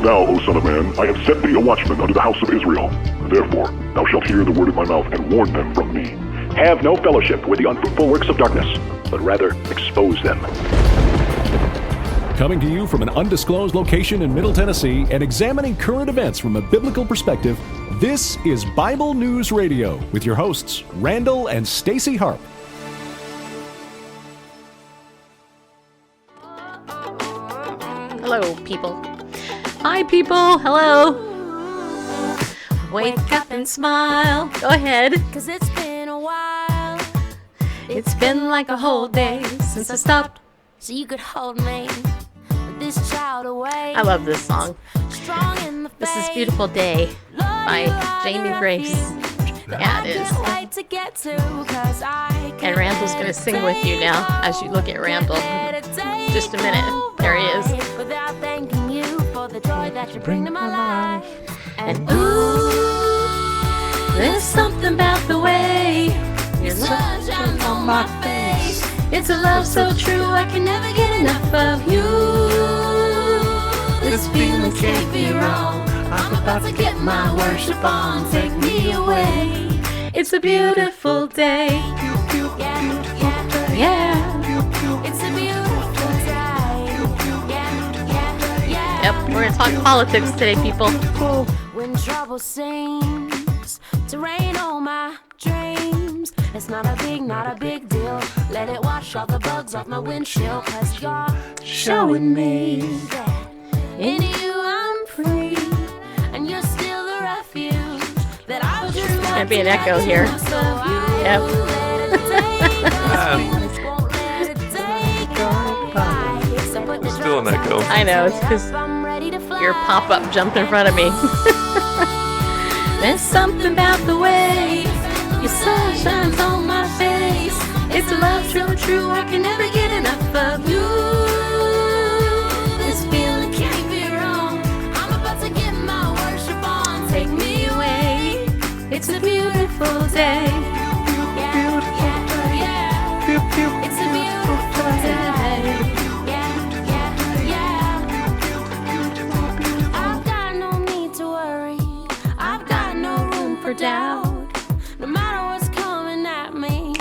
thou, O son of man, I have set thee a watchman unto the house of Israel. Therefore, thou shalt hear the word of my mouth, and warn them from me. Have no fellowship with the unfruitful works of darkness, but rather expose them. Coming to you from an undisclosed location in Middle Tennessee and examining current events from a biblical perspective, this is Bible News Radio with your hosts, Randall and Stacy Harp. Hello, people. Hi, people. Hello. Wake up and smile. Go ahead. 'Cause it's been a while. It's been like a whole day since I stopped. So you could hold me with this child away. I love this song. Strong in the This is faith. Beautiful Day Lord, by you are Jamie the Grace. refuge that Yeah, I it is. can't wait to get to, 'cause I And Randall's going to sing with you now as you look at Randall. Just a minute. There he is. Without thanking you for the joy that you bring to my life. And ooh, there's something about the way your sun shines on my face. It's a love so true I can never get enough of you. This feeling can't be wrong. I'm about to get my worship on. Take me away. It's a beautiful day. Yeah. It's a beautiful day. Yeah. Yep, we're gonna talk politics today, people. When trouble seems to rain on my dreams, it's not a big deal. Let it wash all the bugs off my windshield, 'cause you're showing me that in you I'm free, and you're still the refuge that I was just Gonna be an echo here. Yep. Still an echo. I know, it's because your pop-up jumped in front of me. There's something about the way your sun shines on my face. It's a love so true I can never get enough of you. This feeling can't be wrong. I'm about to get my worship on. Take me away. It's a beautiful day. It's a beautiful day. I've got no need to worry. I've got no room for doubt. No matter what's coming at me,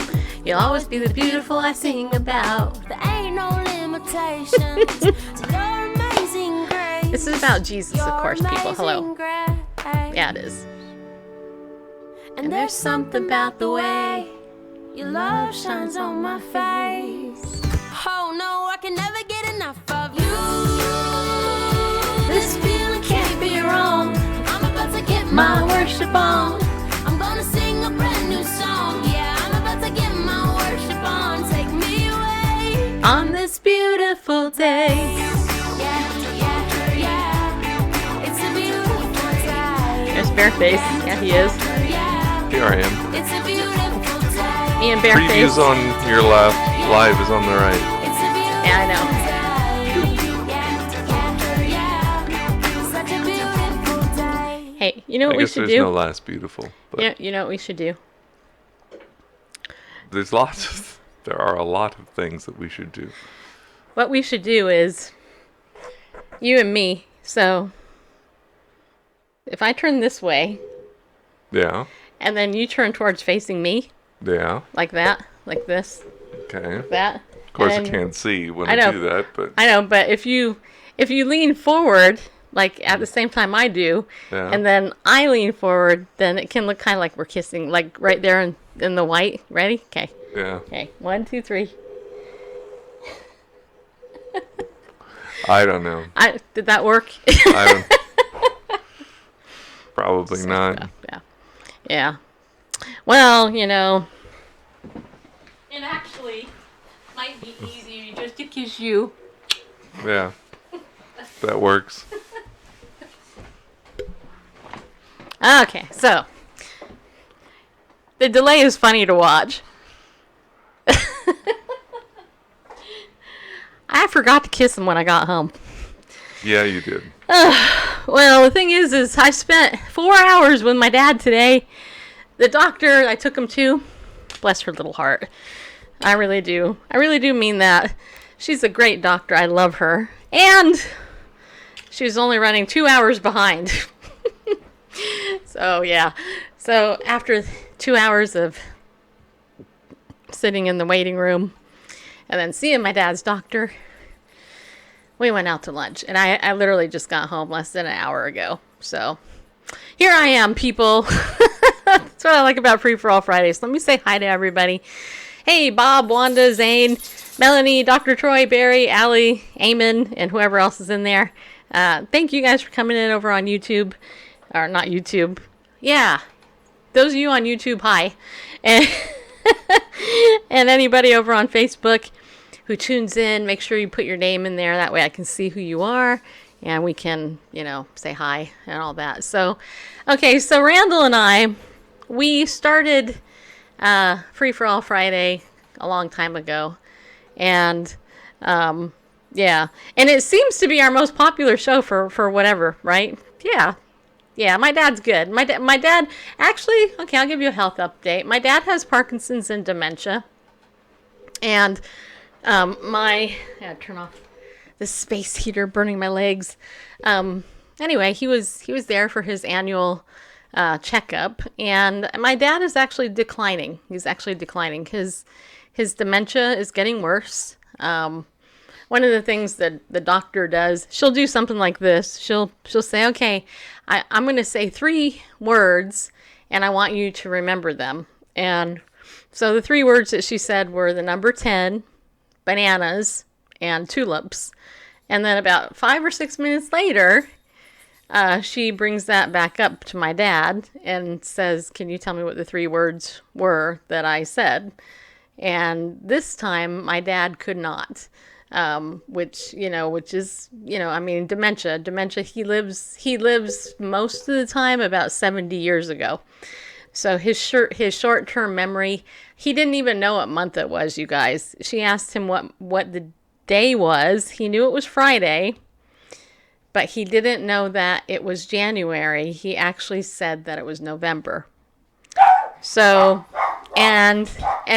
you'll always be the beautiful I sing about. There ain't no limitations to your amazing grace. This is about Jesus, of course, people. Hello. Yeah, it is. And there's something about the way your love shines on my face. Oh no, I can never get enough of you. This feeling can't be wrong. I'm about to get my worship on. I'm gonna sing a brand new song. Yeah, I'm about to get my worship on. Take me away on this beautiful day. Yeah. It's a beautiful day. There's Bareface. Yeah, he is. Here I am. It's a beautiful day. Me and Bareface. Previews on your left, live is on the right. It's a beautiful Yeah, I know. Such a beautiful day. Hey, you know what I we guess should there's do? no last beautiful, but You know what we should do? there are a lot of things that we should do. What we should do is you and me. So if I turn this way Yeah, and then you turn towards facing me, yeah, like that, like this, okay. like that. Of course, I and can't see when I I know. do that, but I know, but if you lean forward, like at the same time I do, Yeah. and then I lean forward, then it can look kind of like we're kissing, like right there in the white. Ready? Okay. yeah. Okay. 1, 2, 3. I don't know. Did that work? I don't. Probably not. Yeah. Yeah. Well, you know, it actually might be easier just to kiss you. Yeah, that works. Okay, so the delay is funny to watch. I forgot to kiss him when I got home. Yeah, you did. Well, the thing is I spent 4 hours with my dad today. The doctor I took him to, bless her little heart. I really do. I really do mean that. She's a great doctor. I love her. And she was only running 2 hours behind. So, yeah. So, after 2 hours of sitting in the waiting room and then seeing my dad's doctor, we went out to lunch. And I literally just got home less than an hour ago. So, here I am, people. That's what I like about Free For All Fridays. Let me say hi to everybody. Hey, Bob, Wanda, Zane, Melanie, Dr. Troy, Barry, Allie, Eamon, and whoever else is in there. Thank you guys for coming in over on YouTube. Or not YouTube. Yeah. Those of you on YouTube, hi. And, and anybody over on Facebook who tunes in, make sure you put your name in there. That way I can see who you are. And we can, say hi and all that. So, okay, so Randall and I, we started Free For All Friday a long time ago. And, yeah. And it seems to be our most popular show for whatever, right? Yeah. Yeah, my dad's good. My dad, actually, okay, I'll give you a health update. My dad has Parkinson's and dementia. And I gotta turn off the space heater burning my legs. Anyway, he was there for his annual checkup, and my dad is actually declining. He's actually declining. His dementia is getting worse. One of the things that the doctor does, she'll do something like this. She'll say, okay, I'm going to say 3 words, and I want you to remember them. And so the 3 words that she said were the number 10, bananas, and tulips. And then about 5 or 6 minutes later, she brings that back up to my dad and says, can you tell me what the 3 words were that I said? And this time my dad could not, which is, dementia. He lives most of the time about 70 years ago. So his short-term memory, he didn't even know what month it was, you guys. She asked him what the day was. He knew it was Friday, but he didn't know that it was January. He actually said that it was November. So, and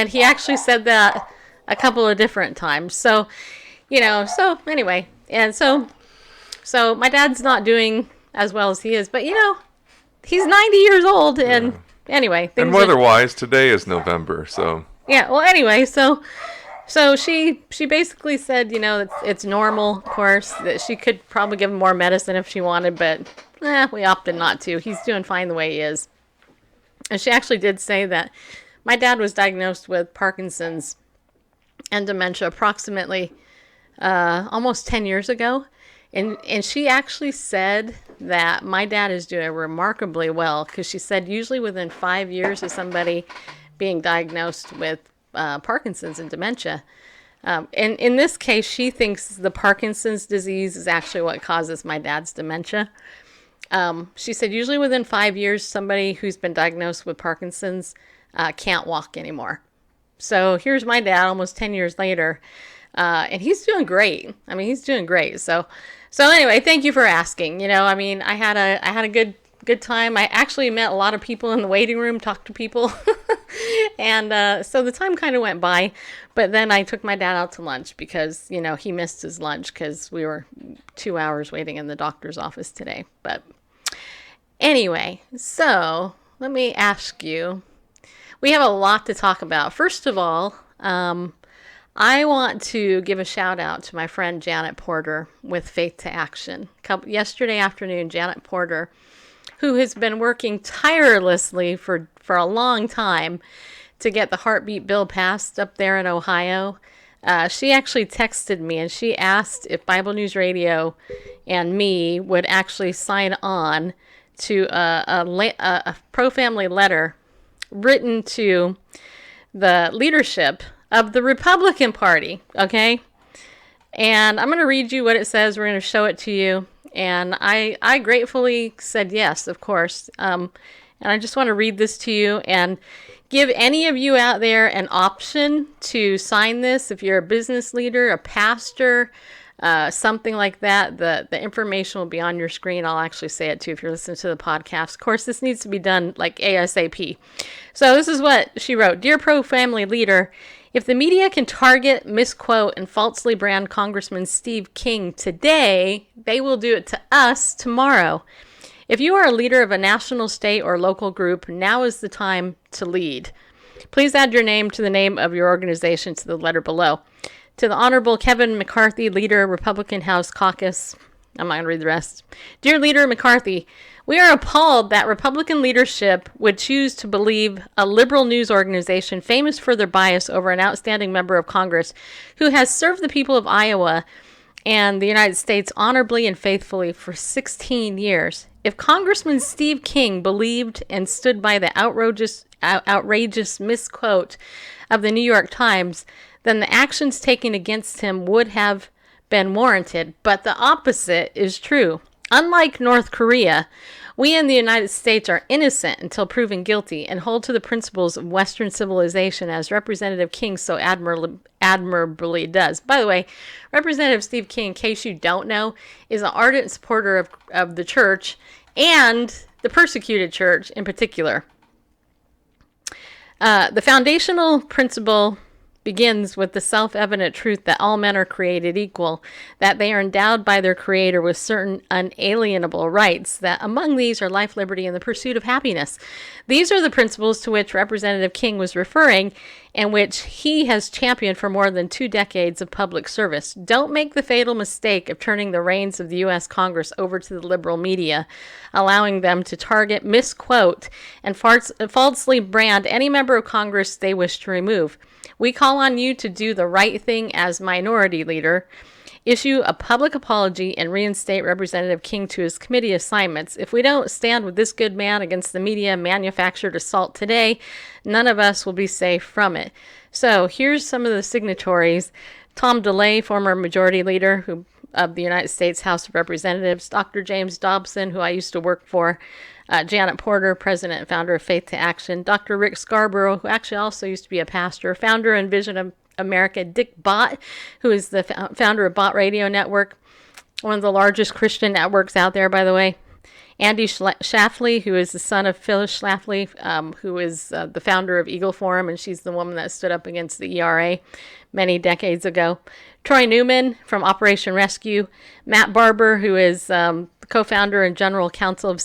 he actually said that a couple of different times. So, so anyway, and so my dad's not doing as well as he is, but he's 90 years old, and anyway. And weather-wise, today is November, so. Yeah, well, anyway, so she basically said, it's normal, of course, that she could probably give him more medicine if she wanted, but we opted not to. He's doing fine the way he is. And she actually did say that my dad was diagnosed with Parkinson's and dementia approximately almost 10 years ago. And she actually said that my dad is doing remarkably well, because she said usually within 5 years of somebody being diagnosed with Parkinson's and dementia. And in this case, she thinks the Parkinson's disease is actually what causes my dad's dementia. She said usually within 5 years, somebody who's been diagnosed with Parkinson's can't walk anymore. So here's my dad almost 10 years later, and he's doing great. I mean, he's doing great. So anyway, thank you for asking. I had a good time. I actually met a lot of people in the waiting room, talked to people, and so the time kind of went by. But then I took my dad out to lunch because he missed his lunch because we were 2 hours waiting in the doctor's office today. But anyway, so let me ask you. We have a lot to talk about. First of all, I want to give a shout out to my friend Janet Porter with Faith to Action. Yesterday afternoon, Janet Porter, who has been working tirelessly for a long time to get the heartbeat bill passed up there in Ohio, she actually texted me and she asked if Bible News Radio and me would actually sign on to a pro-family letter written to the leadership of the Republican Party, okay? And I'm going to read you what it says. We're going to show it to you. And I gratefully said yes, of course. And I just want to read this to you and give any of you out there an option to sign this. If you're a business leader, a pastor, something like that. The information will be on your screen. I'll actually say it too if you're listening to the podcast. Of course, this needs to be done like ASAP. So this is what she wrote. Dear pro-family leader, if the media can target, misquote, and falsely brand Congressman Steve King today, they will do it to us tomorrow. If you are a leader of a national, state, or local group, now is the time to lead. Please add your name to the name of your organization to the letter below. To the Honorable Kevin McCarthy, Leader, Republican House Caucus. I'm not going to read the rest. Dear Leader McCarthy, we are appalled that Republican leadership would choose to believe a liberal news organization famous for their bias over an outstanding member of Congress who has served the people of Iowa and the United States honorably and faithfully for 16 years. If Congressman Steve King believed and stood by the outrageous misquote of the New York Times, then the actions taken against him would have been warranted. But the opposite is true. Unlike North Korea, we in the United States are innocent until proven guilty and hold to the principles of Western civilization as Representative King so admirably does. By the way, Representative Steve King, in case you don't know, is an ardent supporter of the church and the persecuted church in particular. The foundational principle begins with the self-evident truth that all men are created equal, that they are endowed by their Creator with certain unalienable rights, that among these are life, liberty, and the pursuit of happiness. These are the principles to which Representative King was referring and which he has championed for more than 2 decades of public service. Don't make the fatal mistake of turning the reins of the U.S. Congress over to the liberal media, allowing them to target, misquote, and falsely brand any member of Congress they wish to remove. We call on you to do the right thing as minority leader, issue a public apology, and reinstate Representative King to his committee assignments. If we don't stand with this good man against the media manufactured assault today, none of us will be safe from it. So here's some of the signatories. Tom DeLay, former majority leader of the United States House of Representatives, Dr. James Dobson, who I used to work for, Janet Porter, president and founder of Faith to Action, Dr. Rick Scarborough, who actually also used to be a pastor, founder and Vision of America, Dick Bott, who is the founder of Bott Radio Network, one of the largest Christian networks out there, by the way. Andy Schlafly, who is the son of Phyllis Schlafly, who is the founder of Eagle Forum, and she's the woman that stood up against the ERA many decades ago. Troy Newman from Operation Rescue. Matt Barber, who is co-founder and general counsel of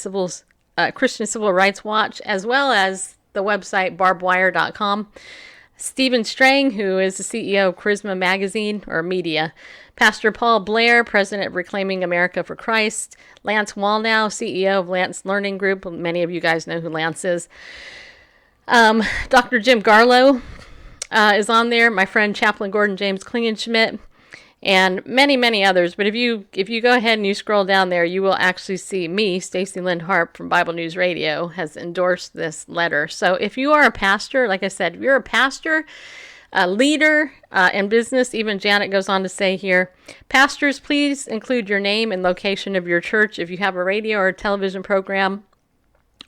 Christian Civil Rights Watch, as well as the website barbedwire.com. Stephen Strang, who is the CEO of Charisma Magazine, or Media. Pastor Paul Blair, president of Reclaiming America for Christ. Lance Wallnow, CEO of Lance Learning Group. Many of you guys know who Lance is. Dr. Jim Garlow is on there. My friend Chaplain Gordon James Klingenschmidt. And many, many others. But if you go ahead and you scroll down there, you will actually see me, Stacey Lynn Harp from Bible News Radio, has endorsed this letter. So if you are a pastor, like I said, if you're a pastor, a leader in business, even Janet goes on to say here, pastors, please include your name and location of your church. If you have a radio or a television program,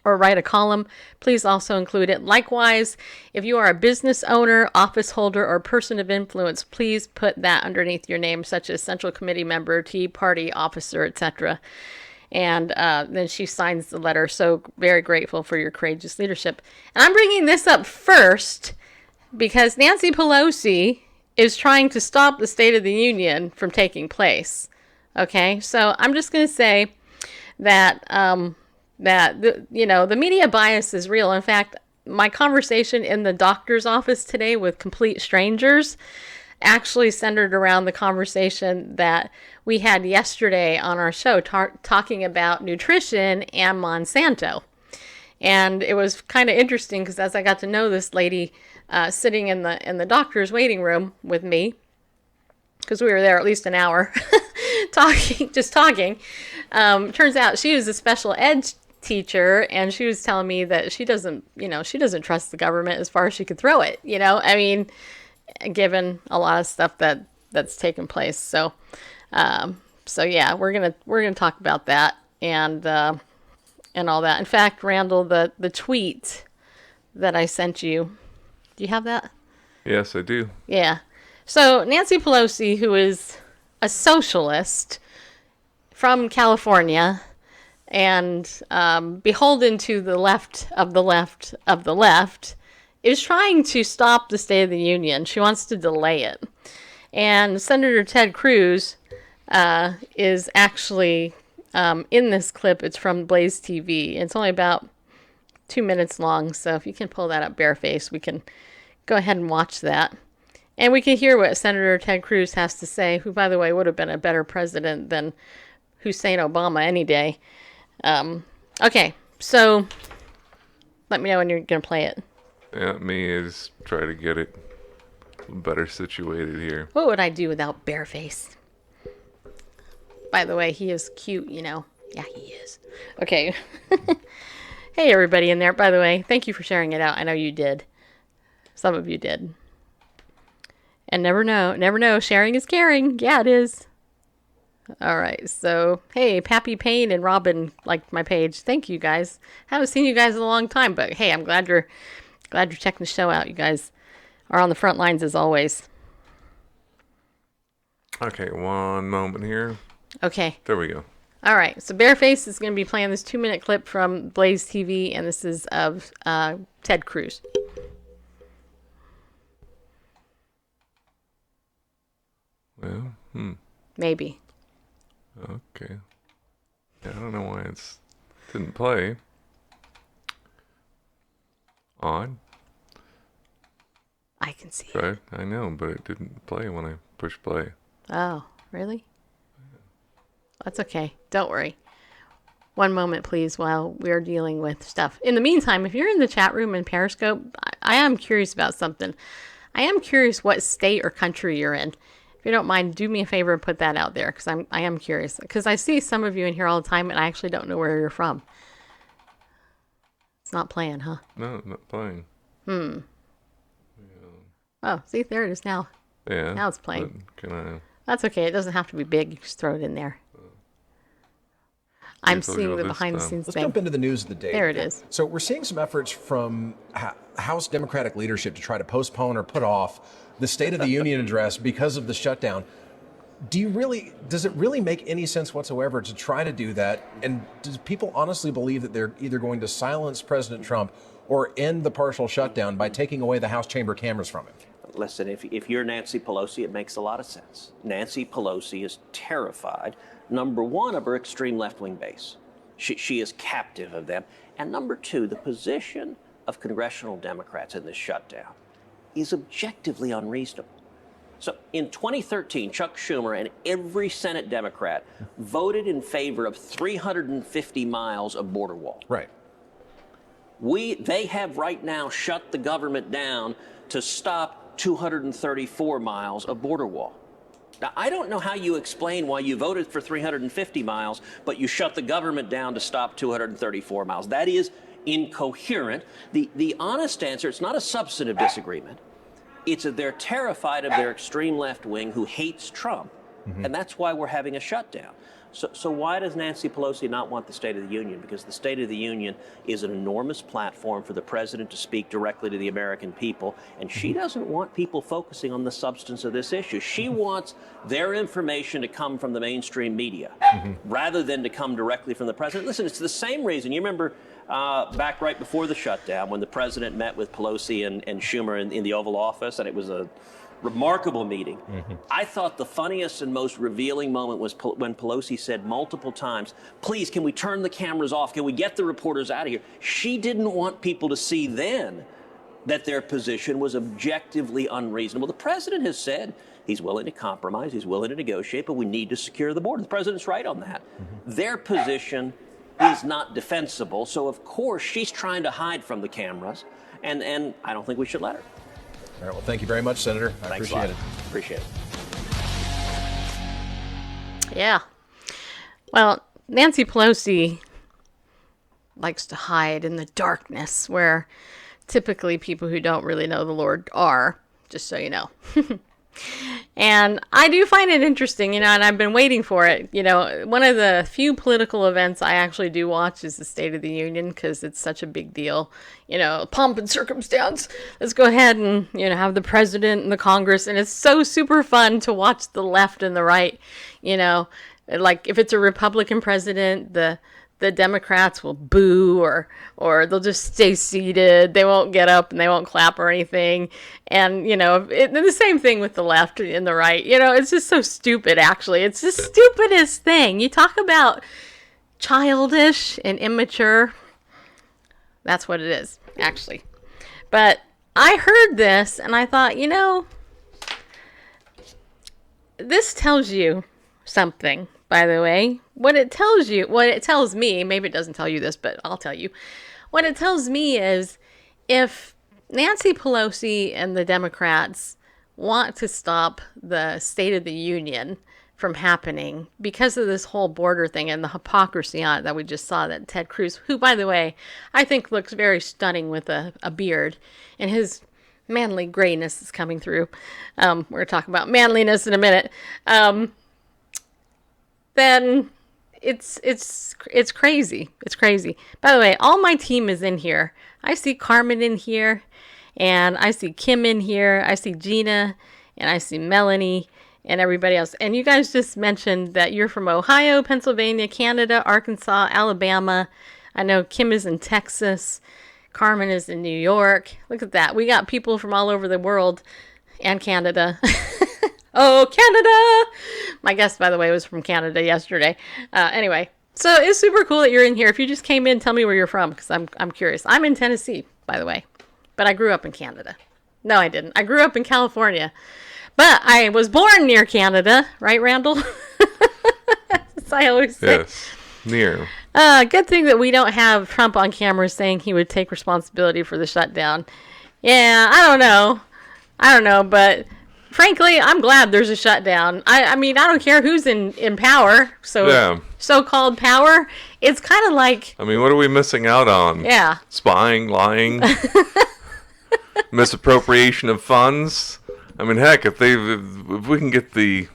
or write a column, please also include it. Likewise, if you are a business owner, office holder, or person of influence, please put that underneath your name, such as Central Committee member, Tea Party officer, etc. And then she signs the letter. So very grateful for your courageous leadership. And I'm bringing this up first because Nancy Pelosi is trying to stop the State of the Union from taking place. Okay, so I'm just going to say that the media bias is real. In fact, my conversation in the doctor's office today with complete strangers actually centered around the conversation that we had yesterday on our show talking about nutrition and Monsanto. And it was kind of interesting because as I got to know this lady sitting in the doctor's waiting room with me, because we were there at least an hour talking, turns out she was a special ed teacher, and she was telling me that she doesn't trust the government as far as she could throw it. I mean, given a lot of stuff that's taken place. So yeah, we're gonna talk about that and all that. In fact, Randall, the tweet that I sent you, do you have that? Yes, I do. Yeah. So Nancy Pelosi, who is a socialist from California and beholden to the left of the left of the left, is trying to stop the State of the Union. She wants to delay it. And Senator Ted Cruz is actually in this clip. It's from Blaze TV. It's only about 2 minutes long, so if you can pull that up, Bareface, we can go ahead and watch that. And we can hear what Senator Ted Cruz has to say, who, by the way, would have been a better president than Hussein Obama any day. Okay, so let me know when you're going to play it. Yeah, me is try to get it better situated here. What would I do without Bareface? By the way, he is cute, you know. Yeah, he is. Okay. Hey, everybody in there, by the way, thank you for sharing it out. I know you did. Some of you did. And never know, sharing is caring. Yeah, it is. All right, so, hey, Pappy Payne and Robin liked my page. Thank you, guys. Haven't seen you guys in a long time, but hey, I'm glad you're checking the show out. You guys are on the front lines as always. Okay, one moment here. Okay. There we go. All right, so Bareface is going to be playing this 2-minute clip from Blaze TV, and this is of Ted Cruz. Well, Maybe. Okay. Yeah, I don't know why it didn't play. Odd. I can see Right? I know, but it didn't play when I pushed play. Oh, really? That's okay. Don't worry. One moment, please, while we're dealing with stuff. In the meantime, if you're in the chat room in Periscope, I am curious about something. I am curious what state or country you're in. If you don't mind, do me a favor and put that out there, because I am curious. Because I see some of you in here all the time, and I actually don't know where you're from. It's not playing, huh? No, not playing. Yeah. Oh, see, there it is now. Yeah. Now it's playing. Can I? That's okay. It doesn't have to be big. You just throw it in there. I'm seeing the behind-the-scenes Let's thing. jump into the news of the day. There it is. So we're seeing some efforts from House Democratic leadership to try to postpone or put off the State of the Union address because of the shutdown. Does it really make any sense whatsoever to try to do that? And do people honestly believe that they're either going to silence President Trump or end the partial shutdown by taking away the House chamber cameras from him? Listen, if you're Nancy Pelosi, it makes a lot of sense. Nancy Pelosi is terrified, number one, of her extreme left-wing base. She is captive of them. And number two, the position of congressional Democrats in this shutdown is objectively unreasonable. So in 2013, Chuck Schumer and every Senate Democrat voted in favor of 350 miles of border wall. Right. They have right now shut the government down to stop 234 miles of border wall. Now, I don't know how you explain why you voted for 350 miles, but you shut the government down to stop 234 miles. That is incoherent. The honest answer, it's not a substantive disagreement. It's that they're terrified of their extreme left wing who hates Trump, and that's why we're having a shutdown. So why does Nancy Pelosi not want the State of the Union? Because the State of the Union is an enormous platform for the president to speak directly to the American people, and she doesn't want people focusing on the substance of this issue. She wants their information to come from the mainstream media rather than to come directly from the president. Listen, it's the same reason. You remember back right before the shutdown when the president met with Pelosi and Schumer in the Oval Office, and it was a remarkable meeting. I thought the funniest and most revealing moment was when Pelosi said multiple times, please, can we turn the cameras off? Can we get the reporters out of here? She didn't want people to see then that their position was objectively unreasonable. The president has said he's willing to compromise, he's willing to negotiate, but we need to secure the border. The president's right on that. Their position is not defensible, so of course she's trying to hide from the cameras, and I don't think we should let her. All right, well, thank you very much, Senator. I Thanks appreciate it. Appreciate it. Yeah. Well, Nancy Pelosi likes to hide in the darkness where typically people who don't really know the Lord are, just so you know. And I do find it interesting, and I've been waiting for it. One of the few political events I actually do watch is the State of the Union because it's such a big deal. Pomp and circumstance. Let's go ahead and, have the president and the Congress. And it's so super fun to watch the left and the right. Like if it's a Republican president, the Democrats will boo or they'll just stay seated. They won't get up and they won't clap or anything. And, the same thing with the left and the right. It's just so stupid, actually. It's the stupidest thing. You talk about childish and immature. That's what it is, actually. But I heard this and I thought, this tells you something. By the way, what it tells me, maybe it doesn't tell you this, but I'll tell you. What it tells me is if Nancy Pelosi and the Democrats want to stop the State of the Union from happening because of this whole border thing and the hypocrisy on it that we just saw, that Ted Cruz, who, by the way, I think looks very stunning with a beard, and his manly grayness is coming through. We're going to talk about manliness in a minute. Then it's crazy. It's crazy. By the way, all my team is in here. I see Carmen in here, and I see Kim in here. I see Gina, and I see Melanie, and everybody else. And you guys just mentioned that you're from Ohio, Pennsylvania, Canada, Arkansas, Alabama. I know Kim is in Texas. Carmen is in New York. Look at that. We got people from all over the world and Canada. Oh, Canada! My guest, by the way, was from Canada yesterday. Anyway, so it's super cool that you're in here. If you just came in, tell me where you're from, because I'm curious. I'm in Tennessee, by the way, but I grew up in Canada. No, I didn't. I grew up in California, but I was born near Canada, right, Randall? As I always say. Yes, near. Good thing that we don't have Trump on camera saying he would take responsibility for the shutdown. Yeah, I don't know, but frankly, I'm glad there's a shutdown. I mean, I don't care who's in power. So yeah. So-called power. It's kind of like... I mean, what are we missing out on? Yeah. Spying, lying, misappropriation of funds. I mean, heck, if we can get the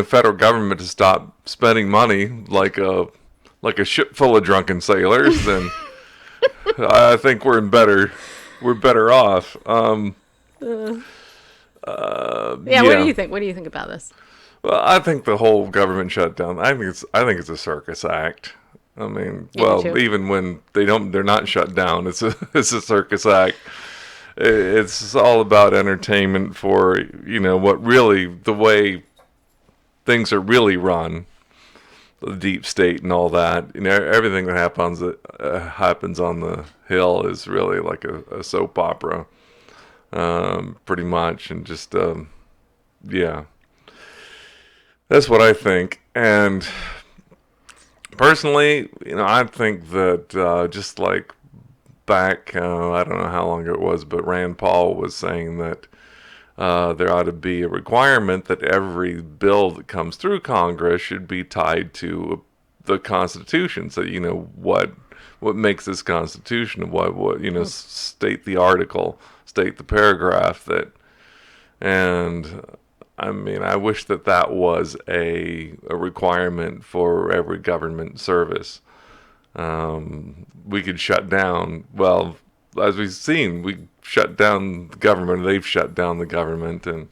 federal government to stop spending money like a ship full of drunken sailors, then I think we're better off. Yeah, what do you think? What do you think about this? Well, I think the whole government shutdown, I think it's a circus act. I mean, even when they're not shut down, it's a circus act. It's all about entertainment for, what really, the way things are really run, the deep state and all that. Everything that happens on the Hill is really like a soap opera. Pretty much, and just yeah, that's what I think. And personally, I think that just like back, I don't know how long it was, but Rand Paul was saying that there ought to be a requirement that every bill that comes through Congress should be tied to the Constitution. So what makes this Constitution? What state the article. State the paragraph that, and I mean, I wish that was a requirement for every government service. We could shut down, well, as we've seen, we shut down the government, they've shut down the government, and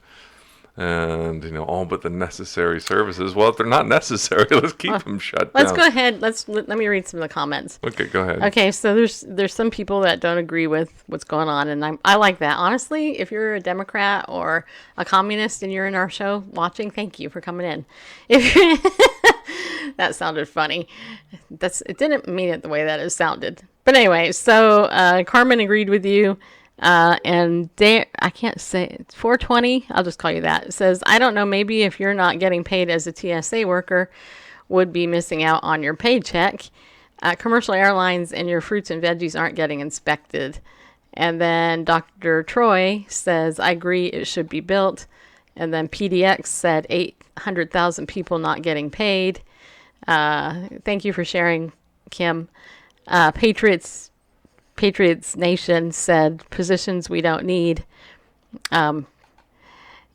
all but the necessary services. Well, if they're not necessary, let's keep them shut down. Let's go ahead. Let me read some of the comments. Okay, go ahead. Okay, so there's some people that don't agree with what's going on, and I like that. Honestly, if you're a Democrat or a communist and you're in our show watching, thank you for coming in. That sounded funny. It didn't mean it the way that it sounded. But anyway, so Carmen agreed with you. And I can't say it's 420. I'll just call you that. It says, I don't know, maybe if you're not getting paid as a TSA worker, would be missing out on your paycheck. Commercial airlines and your fruits and veggies aren't getting inspected. And then Dr. Troy says, I agree it should be built. And then PDX said 800,000 people not getting paid. Thank you for sharing, Kim. Patriots Nation said positions we don't need.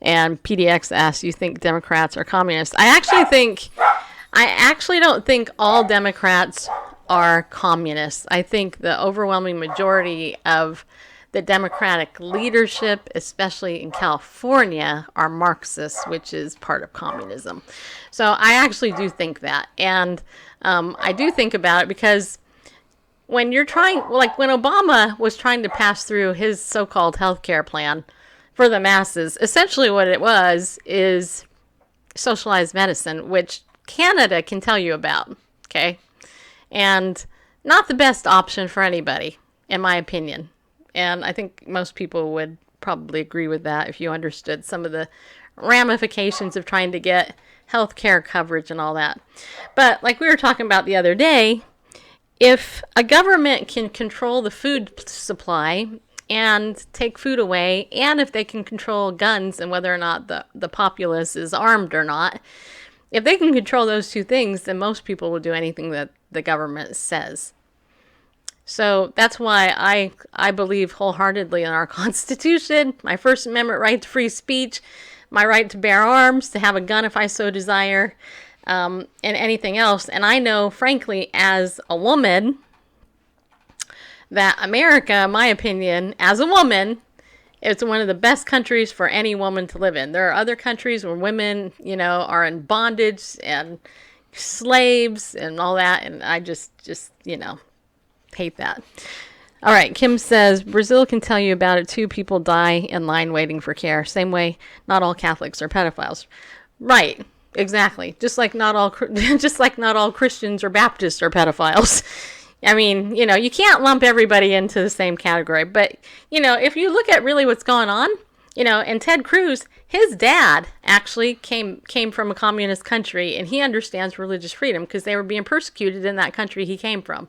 And PDX asks, you think Democrats are communists? I actually don't think all Democrats are communists. I think the overwhelming majority of the Democratic leadership, especially in California, are Marxists, which is part of communism. So I actually do think that. And I do think about it because when you're trying, like when Obama was trying to pass through his so-called health care plan for the masses, essentially what it was is socialized medicine, which Canada can tell you about, okay? And not the best option for anybody, in my opinion. And I think most people would probably agree with that if you understood some of the ramifications of trying to get health care coverage and all that. But like we were talking about the other day, if a government can control the food supply and take food away, and if they can control guns and whether or not the populace is armed or not, if they can control those two things, then most people will do anything that the government says. So that's why I believe wholeheartedly in our Constitution, my First Amendment right to free speech, my right to bear arms, to have a gun if I so desire, and anything else. And I know, frankly, as a woman, that America, in my opinion, as a woman, it's one of the best countries for any woman to live in. There are other countries where women, are in bondage and slaves and all that, and I just hate that. All right, Kim says, Brazil can tell you about it too. People die in line waiting for care. Same way, not all Catholics are pedophiles. Right, exactly. Just like not all Christians or Baptists are pedophiles. I mean, you can't lump everybody into the same category. But, if you look at really what's going on, and Ted Cruz, his dad actually came from a communist country, and he understands religious freedom because they were being persecuted in that country he came from.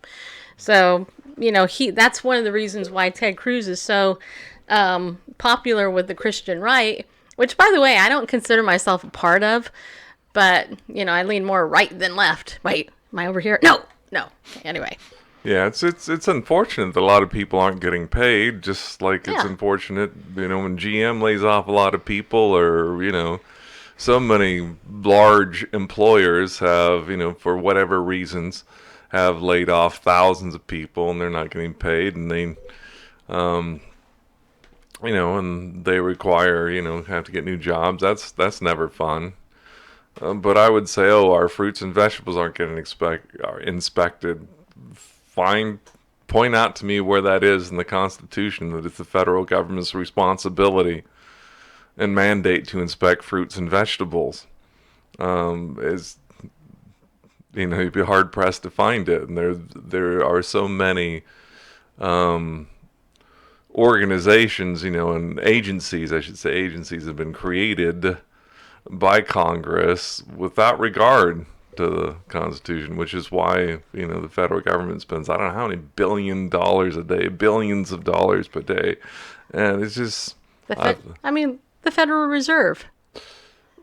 So, that's one of the reasons why Ted Cruz is so popular with the Christian right, which, by the way, I don't consider myself a part of, but, I lean more right than left. Wait, am I over here? No. Okay, anyway. Yeah, it's unfortunate that a lot of people aren't getting paid, just like it's unfortunate, when GM lays off a lot of people, or, so many large employers have, for whatever reasons, have laid off thousands of people and they're not getting paid, and they, and they require, have to get new jobs. That's never fun. But I would say, our fruits and vegetables aren't getting inspected. Point out to me where that is in the Constitution, that it's the federal government's responsibility and mandate to inspect fruits and vegetables. You'd be hard pressed to find it, and there are so many organizations, and agencies, I should say, agencies have been created by Congress without regard to the Constitution, which is why, the federal government spends, I don't know how many $billions a day, billions of dollars per day. And it's just... the Federal Reserve.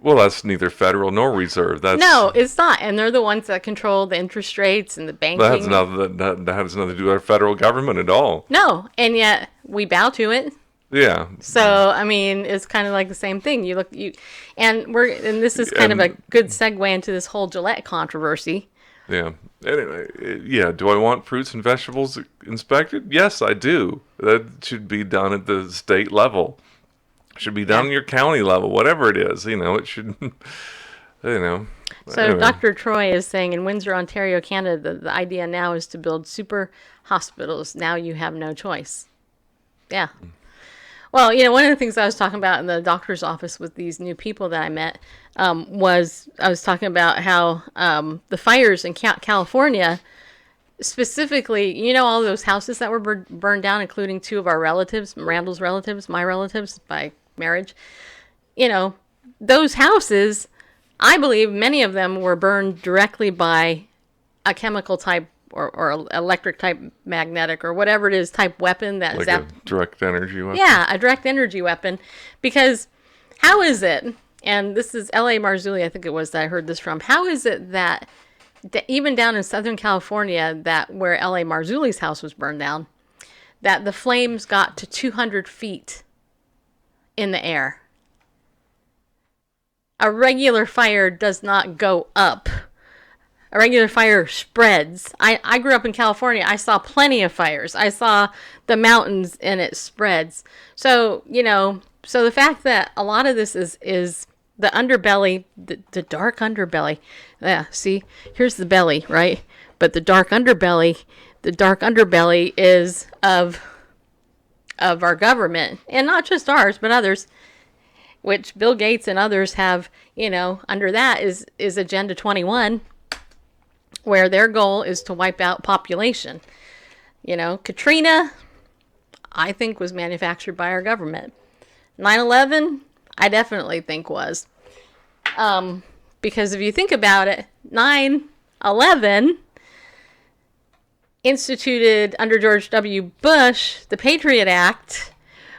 Well, that's neither federal nor reserve. No, it's not. And they're the ones that control the interest rates and the banking. That has nothing to do with our federal government at all. No, and yet we bow to it. Yeah. So, it's kind of like the same thing. And this is kind of a good segue into this whole Gillette controversy. Yeah. Anyway, do I want fruits and vegetables inspected? Yes, I do. That should be done at the state level. It should be done at your county level, whatever it is. It should, So anyway. Dr. Troy is saying in Windsor, Ontario, Canada, the idea now is to build super hospitals. Now you have no choice. Yeah. Well, one of the things I was talking about in the doctor's office with these new people that I met was I was talking about how the fires in California, specifically, all those houses that were burned down, including two of our relatives, Randall's relatives, my relatives by marriage, those houses, I believe many of them were burned directly by a chemical type or electric type magnetic or whatever it is type weapon that like a direct energy weapon. Yeah, a direct energy weapon. Because how is it, and this is L.A. Marzulli, I think it was that I heard this from, how is it that even down in Southern California, that where L.A. Marzulli's house was burned down, that the flames got to 200 feet in the air? a regular fire does not go up. A regular fire spreads. I grew up in California. I saw plenty of fires. I saw the mountains and it spreads. So, so the fact that a lot of this is the underbelly, the dark underbelly. Yeah, see, here's the belly, right? But the dark underbelly is of our government, and not just ours, but others, which Bill Gates and others have, under that is Agenda 21, where their goal is to wipe out population. Katrina, I think, was manufactured by our government. 9/11, I definitely think was. Because if you think about it, 9/11 instituted under George W. Bush the Patriot Act,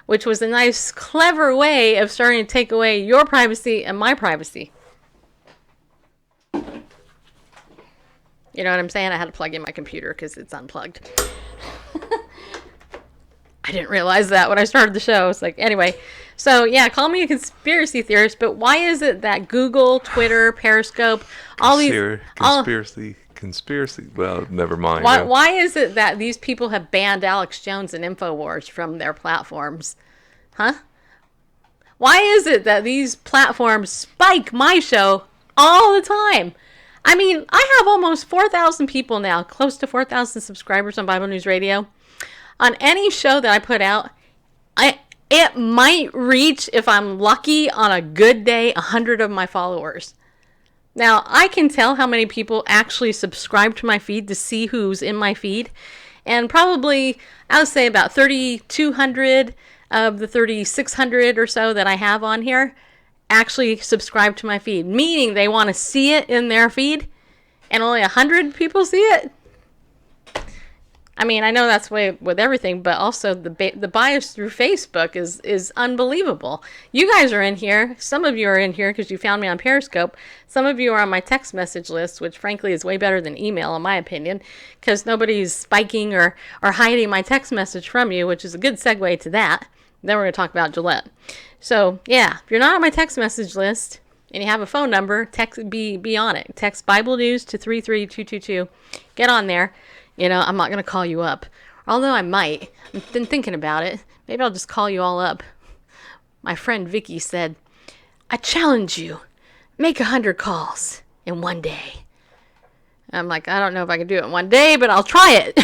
which was a nice, clever way of starting to take away your privacy and my privacy. You know what I'm saying? I had to plug in my computer because it's unplugged. I didn't realize that when I started the show. It's like, anyway. So, yeah, call me a conspiracy theorist, but why is it that Google, Twitter, Periscope, all these... Conspiracy. Well, never mind. Why is it that these people have banned Alex Jones and InfoWars from their platforms? Huh? Why is it that these platforms spike my show all the time? I mean, I have almost 4,000 people now, close to 4,000 subscribers on Bible News Radio. On any show that I put out, it might reach, if I'm lucky, on a good day, 100 of my followers. Now, I can tell how many people actually subscribe to my feed to see who's in my feed. And probably, I would say about 3,200 of the 3,600 or so that I have on here actually subscribe to my feed. Meaning they want to see it in their feed, and only 100 people see it. I mean, I know that's the way with everything, but also the bias through Facebook is unbelievable. You guys are in here. Some of you are in here because you found me on Periscope. Some of you are on my text message list, which frankly is way better than email, in my opinion, because nobody's spiking or hiding my text message from you, which is a good segue to that. Then we're going to talk about Gillette. So, yeah, if you're not on my text message list and you have a phone number, be on it. Text Bible News to 33222. Get on there. I'm not going to call you up. Although I might. I've been thinking about it. Maybe I'll just call you all up. My friend Vicky said, I challenge you. Make 100 calls in one day. I'm like, I don't know if I can do it in one day, but I'll try it.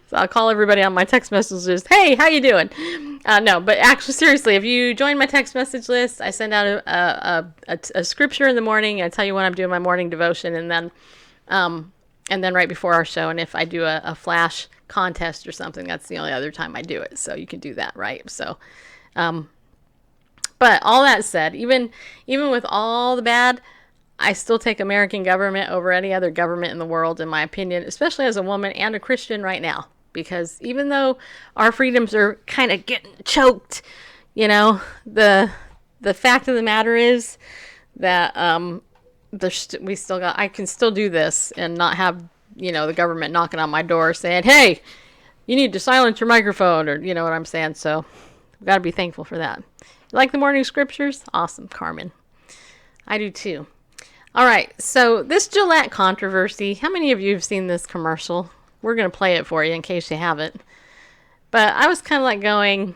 So I'll call everybody on my text message list. Hey, how you doing? No, but actually, seriously, if you join my text message list, I send out a scripture in the morning. I tell you when I'm doing my morning devotion, and then right before our show, and if I do a flash contest or something, that's the only other time I do it. So you can do that, right? So, but all that said, even with all the bad, I still take American government over any other government in the world, in my opinion, especially as a woman and a Christian right now. Because even though our freedoms are kind of getting choked, the fact of the matter is that I can still do this and not have, the government knocking on my door saying, hey, you need to silence your microphone, or, you know what I'm saying? So we've got to be thankful for that. You like the morning scriptures? Awesome, Carmen. I do too. All right. So this Gillette controversy, how many of you have seen this commercial? We're going to play it for you in case you haven't. But I was kind of like going,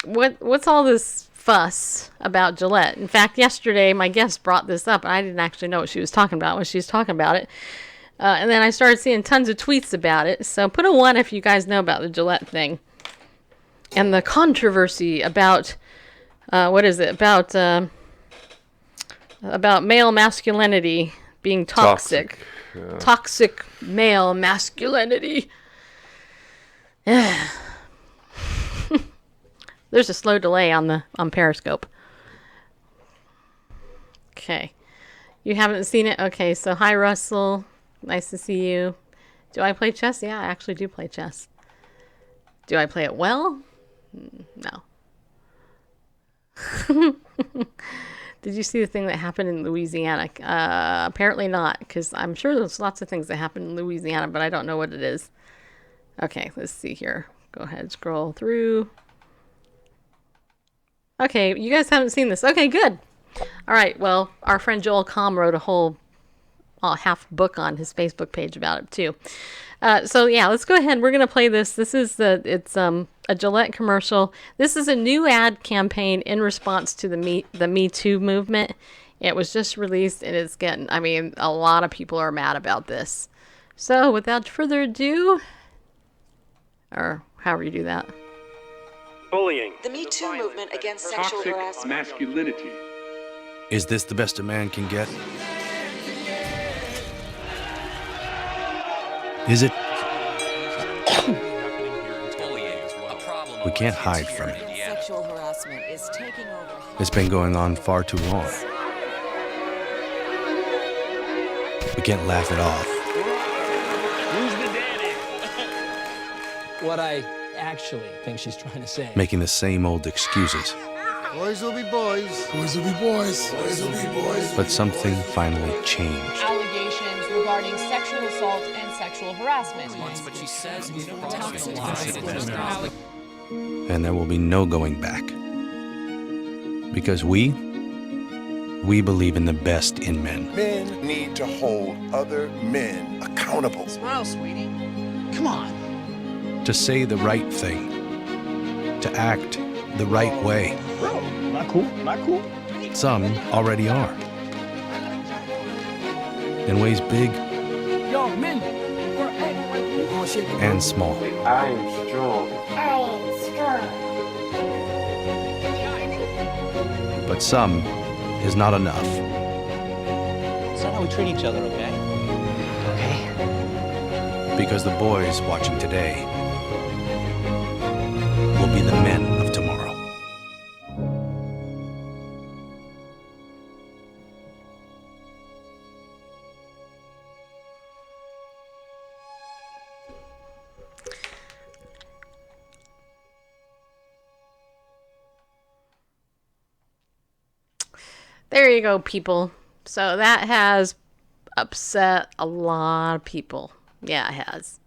what's all this fuss about Gillette? In fact, yesterday my guest brought this up, and I didn't actually know what she was talking about when she was talking about it. And then I started seeing tons of tweets about it. So put a 1 if you guys know about the Gillette thing. And the controversy about, what is it? About male masculinity being toxic. Toxic male masculinity. There's a slow delay on Periscope. Okay. You haven't seen it? Okay, so hi Russell. Nice to see you. Do I play chess? Yeah, I actually do play chess. Do I play it well? No. Did you see the thing that happened in Louisiana? Apparently not, because I'm sure there's lots of things that happen in Louisiana, but I don't know what it is. Okay, let's see here. Go ahead, scroll through. Okay, you guys haven't seen this. Okay, good. All right, well, our friend Joel Comm wrote a whole half book on his Facebook page about it, too. So, yeah, let's go ahead. We're going to play this. This is it's a Gillette commercial. This is a new ad campaign in response to the Me Too movement. It was just released, and it's getting, I mean, a lot of people are mad about this. So, without further ado, or however you do that. Bullying. The Me Too movement against sexual harassment. Masculinity. Is this the best a man can get? Is it? We can't hide from it. Sexual harassment is taking over. It's been going on far too long. We can't laugh it off. Who's the daddy? What I actually think she's trying to say. Making the same old excuses. Boys will be boys. Boys will be boys. Boys will be boys. But something finally changed. Allegations regarding sexual assault and sexual harassment. But she says And there will be no going back. Because we believe in the best in men. Men need to hold other men accountable. Smile, sweetie. Come on. To say the right thing. To act the right way. Bro, not cool, not cool. Some already are. In ways big Yo, men, and small. I am strong. But some is not enough. It's not how we treat each other, okay? Okay. Because the boys watching today will be the men of tomorrow. There you go, people. So that has upset a lot of people. Yeah, it has.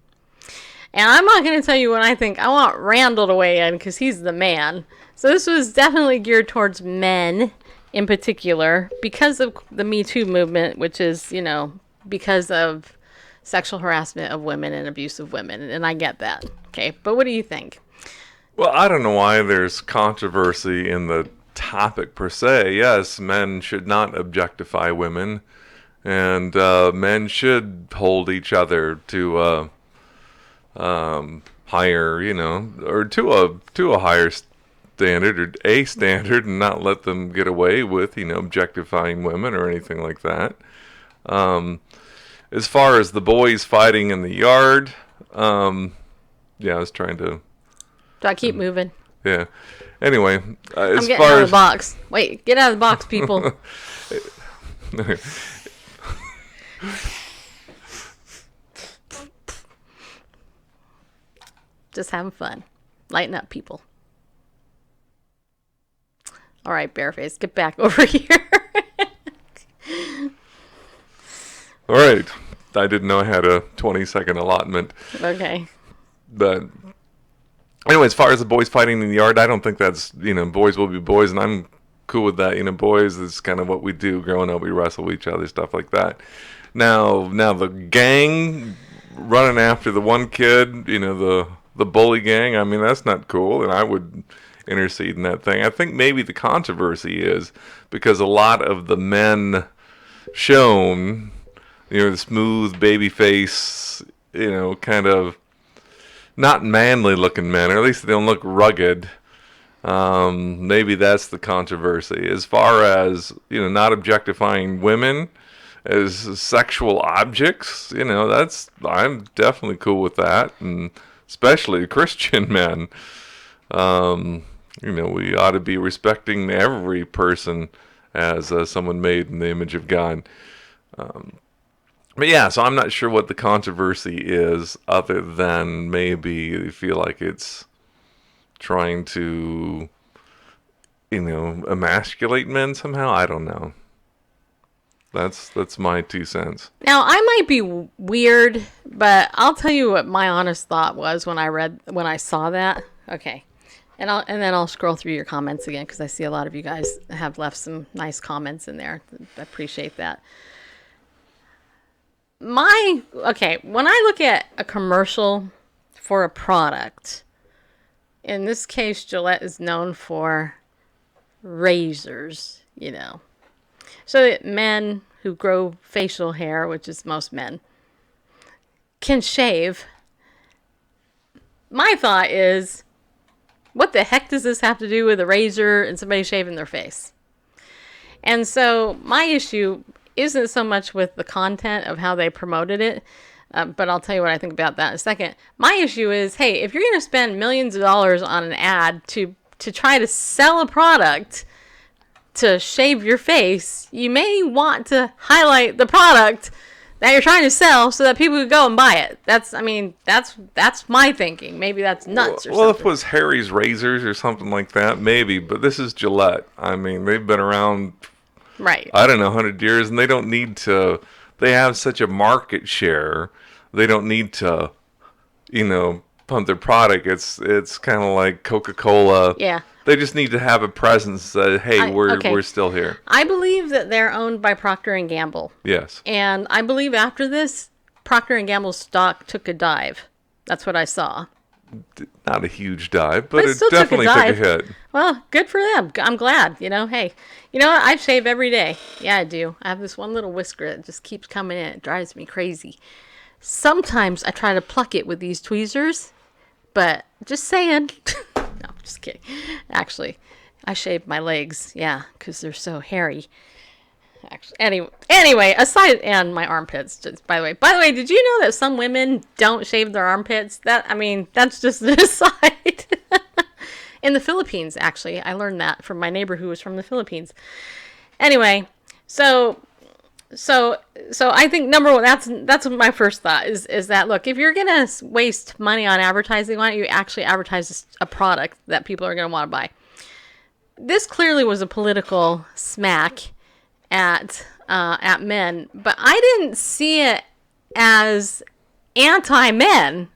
And I'm not going to tell you what I think. I want Randall to weigh in because he's the man. So this was definitely geared towards men in particular because of the Me Too movement, which is, you know, because of sexual harassment of women and abuse of women. And I get that. Okay, but what do you think? Well, I don't know why there's controversy in the topic per se. Yes, men should not objectify women, and men should hold each other to higher, you know, or to a higher standard or a standard, and not let them get away with, you know, objectifying women or anything like that. As far as the boys fighting in the yard, yeah, I was trying to. Do I keep moving? Yeah. Anyway, I'm getting out of the box. Wait, get out of the box, people. Just having fun. Lighten up, people. All right, Bareface, get back over here. All right. I didn't know I had a 20-second allotment. Okay. But anyway, as far as the boys fighting in the yard, I don't think that's, you know, boys will be boys, and I'm cool with that. You know, boys is kind of what we do growing up. We wrestle with each other, stuff like that. Now the gang running after the one kid, you know, the bully gang, I mean, that's not cool, and I would intercede in that thing. I think maybe the controversy is because a lot of the men shown, you know, the smooth baby face, you know, kind of not manly looking men, or at least they don't look rugged. Maybe that's the controversy. As far as, you know, not objectifying women as sexual objects, you know, I'm definitely cool with that, and especially Christian men. You know, we ought to be respecting every person as someone made in the image of God. But yeah, so I'm not sure what the controversy is, other than maybe you feel like it's trying to, you know, emasculate men somehow. I don't know. That's my 2 cents. Now, I might be weird, but I'll tell you what my honest thought was when I saw that. Okay. And then I'll scroll through your comments again because I see a lot of you guys have left some nice comments in there. I appreciate that. When I look at a commercial for a product, in this case, Gillette is known for razors, so that men who grow facial hair, which is most men, can shave. My thought is, what the heck does this have to do with a razor and somebody shaving their face? And so my issue isn't so much with the content of how they promoted it, but I'll tell you what I think about that in a second. My issue is, hey, if you're going to spend millions of dollars on an ad to try to sell a product to shave your face, you may want to highlight the product that you're trying to sell so that people could go and buy it. That's my thinking. Maybe that's nuts or something. Well, if it was Harry's Razors or something like that, maybe. But this is Gillette. I mean, they've been around, right? I don't know, 100 years, and they don't need to. They have such a market share. They don't need to, pump their product. It's kind of like Coca-Cola. Yeah. They just need to have a presence that, hey, we're still here. I believe that they're owned by Procter & Gamble. Yes. And I believe after this, Procter & Gamble's stock took a dive. That's what I saw. Not a huge dive, but it still definitely took a hit. Well, good for them. I'm glad, Hey, you know what? I shave every day. Yeah, I do. I have this one little whisker that just keeps coming in. It drives me crazy. Sometimes I try to pluck it with these tweezers, but just saying. No, just kidding. Actually, I shave my legs, because they're so hairy. Actually, anyway, and my armpits. Just, by the way, did you know that some women don't shave their armpits? That's just an aside. In the Philippines, actually, I learned that from my neighbor who was from the Philippines. Anyway, so I think number one, that's my first thought is that, look, if you're gonna waste money on advertising, why don't you actually advertise a product that people are gonna want to buy? This clearly was a political smack at men, but I didn't see it as anti-men,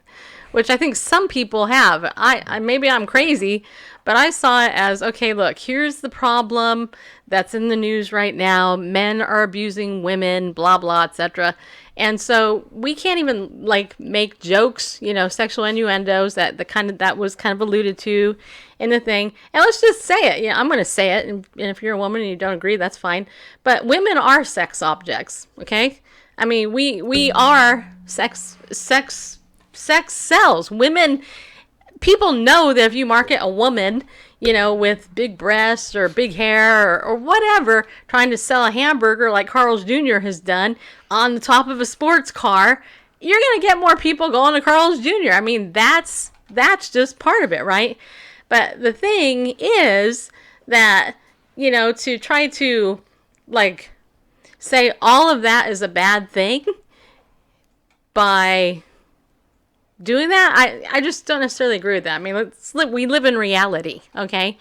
which I think some people have. I maybe I'm crazy, but I saw it as, okay, look, here's the problem that's in the news right now. Men are abusing women, blah, blah, etc. And so we can't even make jokes, sexual innuendos that was kind of alluded to in the thing. And let's just say it. I'm going to say it. And if you're a woman and you don't agree, that's fine. But women are sex objects. Okay. I mean, we are sex sells. Women, people know that if you market a woman, with big breasts or big hair or whatever, trying to sell a hamburger like Carl's Jr. has done on the top of a sports car, you're going to get more people going to Carl's Jr. I mean, that's just part of it, right? But the thing is that, to try to, say all of that is a bad thing by doing that, I just don't necessarily agree with that. I mean, we live in reality, okay?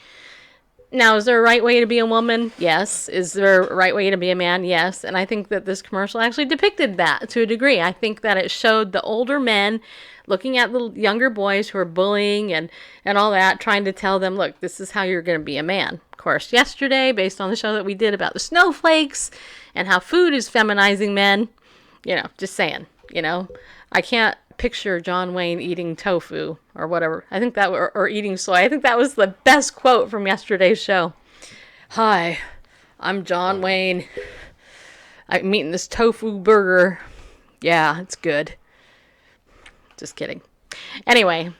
Now, is there a right way to be a woman? Yes. Is there a right way to be a man? Yes. And I think that this commercial actually depicted that to a degree. I think that it showed the older men looking at the younger boys who are bullying and all that, trying to tell them, look, this is how you're going to be a man. Of course, yesterday, based on the show that we did about the snowflakes and how food is feminizing men, just saying, I can't picture John Wayne eating tofu or whatever. I think that, or eating soy. I think that was the best quote from yesterday's show. Hi, I'm John Wayne. I'm eating this tofu burger. Yeah, it's good. Just kidding. Anyway.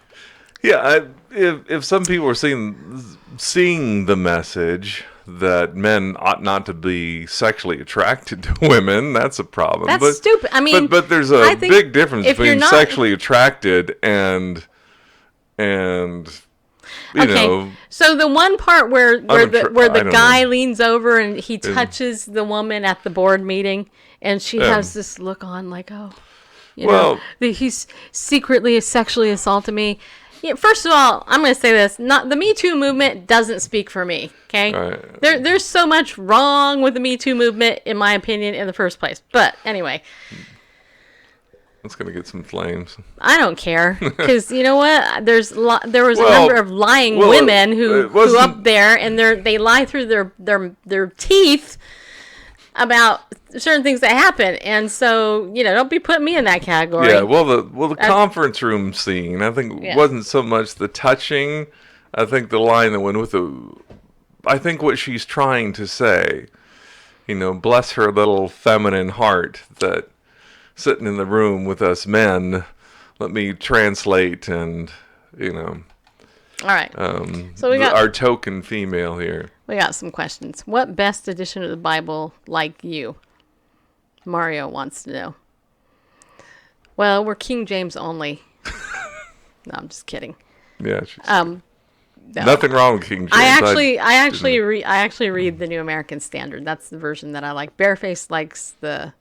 Yeah, if some people are seeing the message that men ought not to be sexually attracted to women, that's a problem. That's stupid. I mean, but there's a big difference between sexually attracted and you know. So the one part where the guy leans over and he touches the woman at the board meeting, and she has this look on like, oh, you know, he's secretly sexually assaulted me. Yeah, first of all, I'm going to say this. The Me Too movement doesn't speak for me, okay? Right. There's so much wrong with the Me Too movement, in my opinion, in the first place. But anyway, That's going to get some flames. I don't care, because you know what? There was a number of lying women who up there, and they lie through their teeth about certain things that happen, and so don't be putting me in that category. Yeah, the conference room scene, I think wasn't so much the touching. I think the line that went with I think what she's trying to say, bless her little feminine heart that. Sitting in the room with us men, let me translate and, All right. So we got our token female here. We got some questions. What best edition of the Bible like you? Mario wants to know. Well, we're King James only. No, I'm just kidding. Yeah. No. Nothing wrong with King James. I actually read the New American Standard. That's the version that I like. Bareface likes the.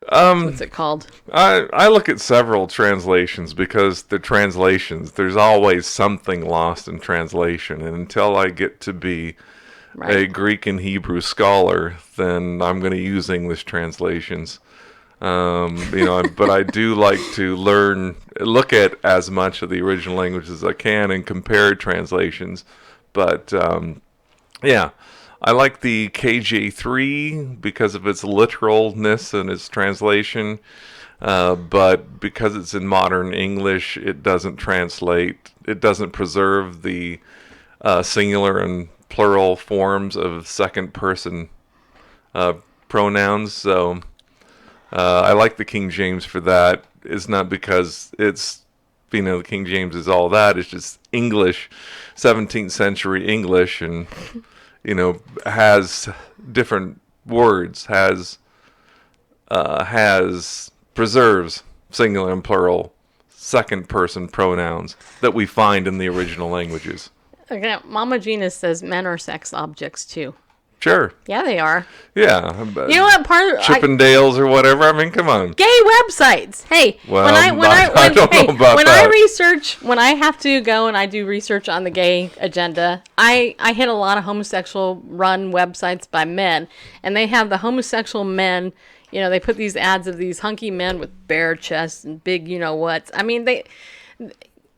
What's it called? I look at several translations because the translations, there's always something lost in translation. And until I get to be a Greek and Hebrew scholar, then I'm going to use English translations. But I do like to look at as much of the original language as I can and compare translations. But, I like the KJ3 because of its literalness and its translation, but because it's in modern English, it doesn't translate. It doesn't preserve the singular and plural forms of second-person pronouns. So I like the King James for that. It's not because it's, the King James is all that. It's just English, 17th century English, and... has different words, preserves singular and plural second person pronouns that we find in the original languages. Okay, Mama Gina says men are sex objects too. Sure. Yeah, they are. Yeah. You know what? Chippendales or whatever. I mean, come on. Gay websites. Hey, well, I don't know about when that. when I have to go and I do research on the gay agenda, I hit a lot of homosexual run websites by men, and they have the homosexual men. They put these ads of these hunky men with bare chests and big, whats. I mean, and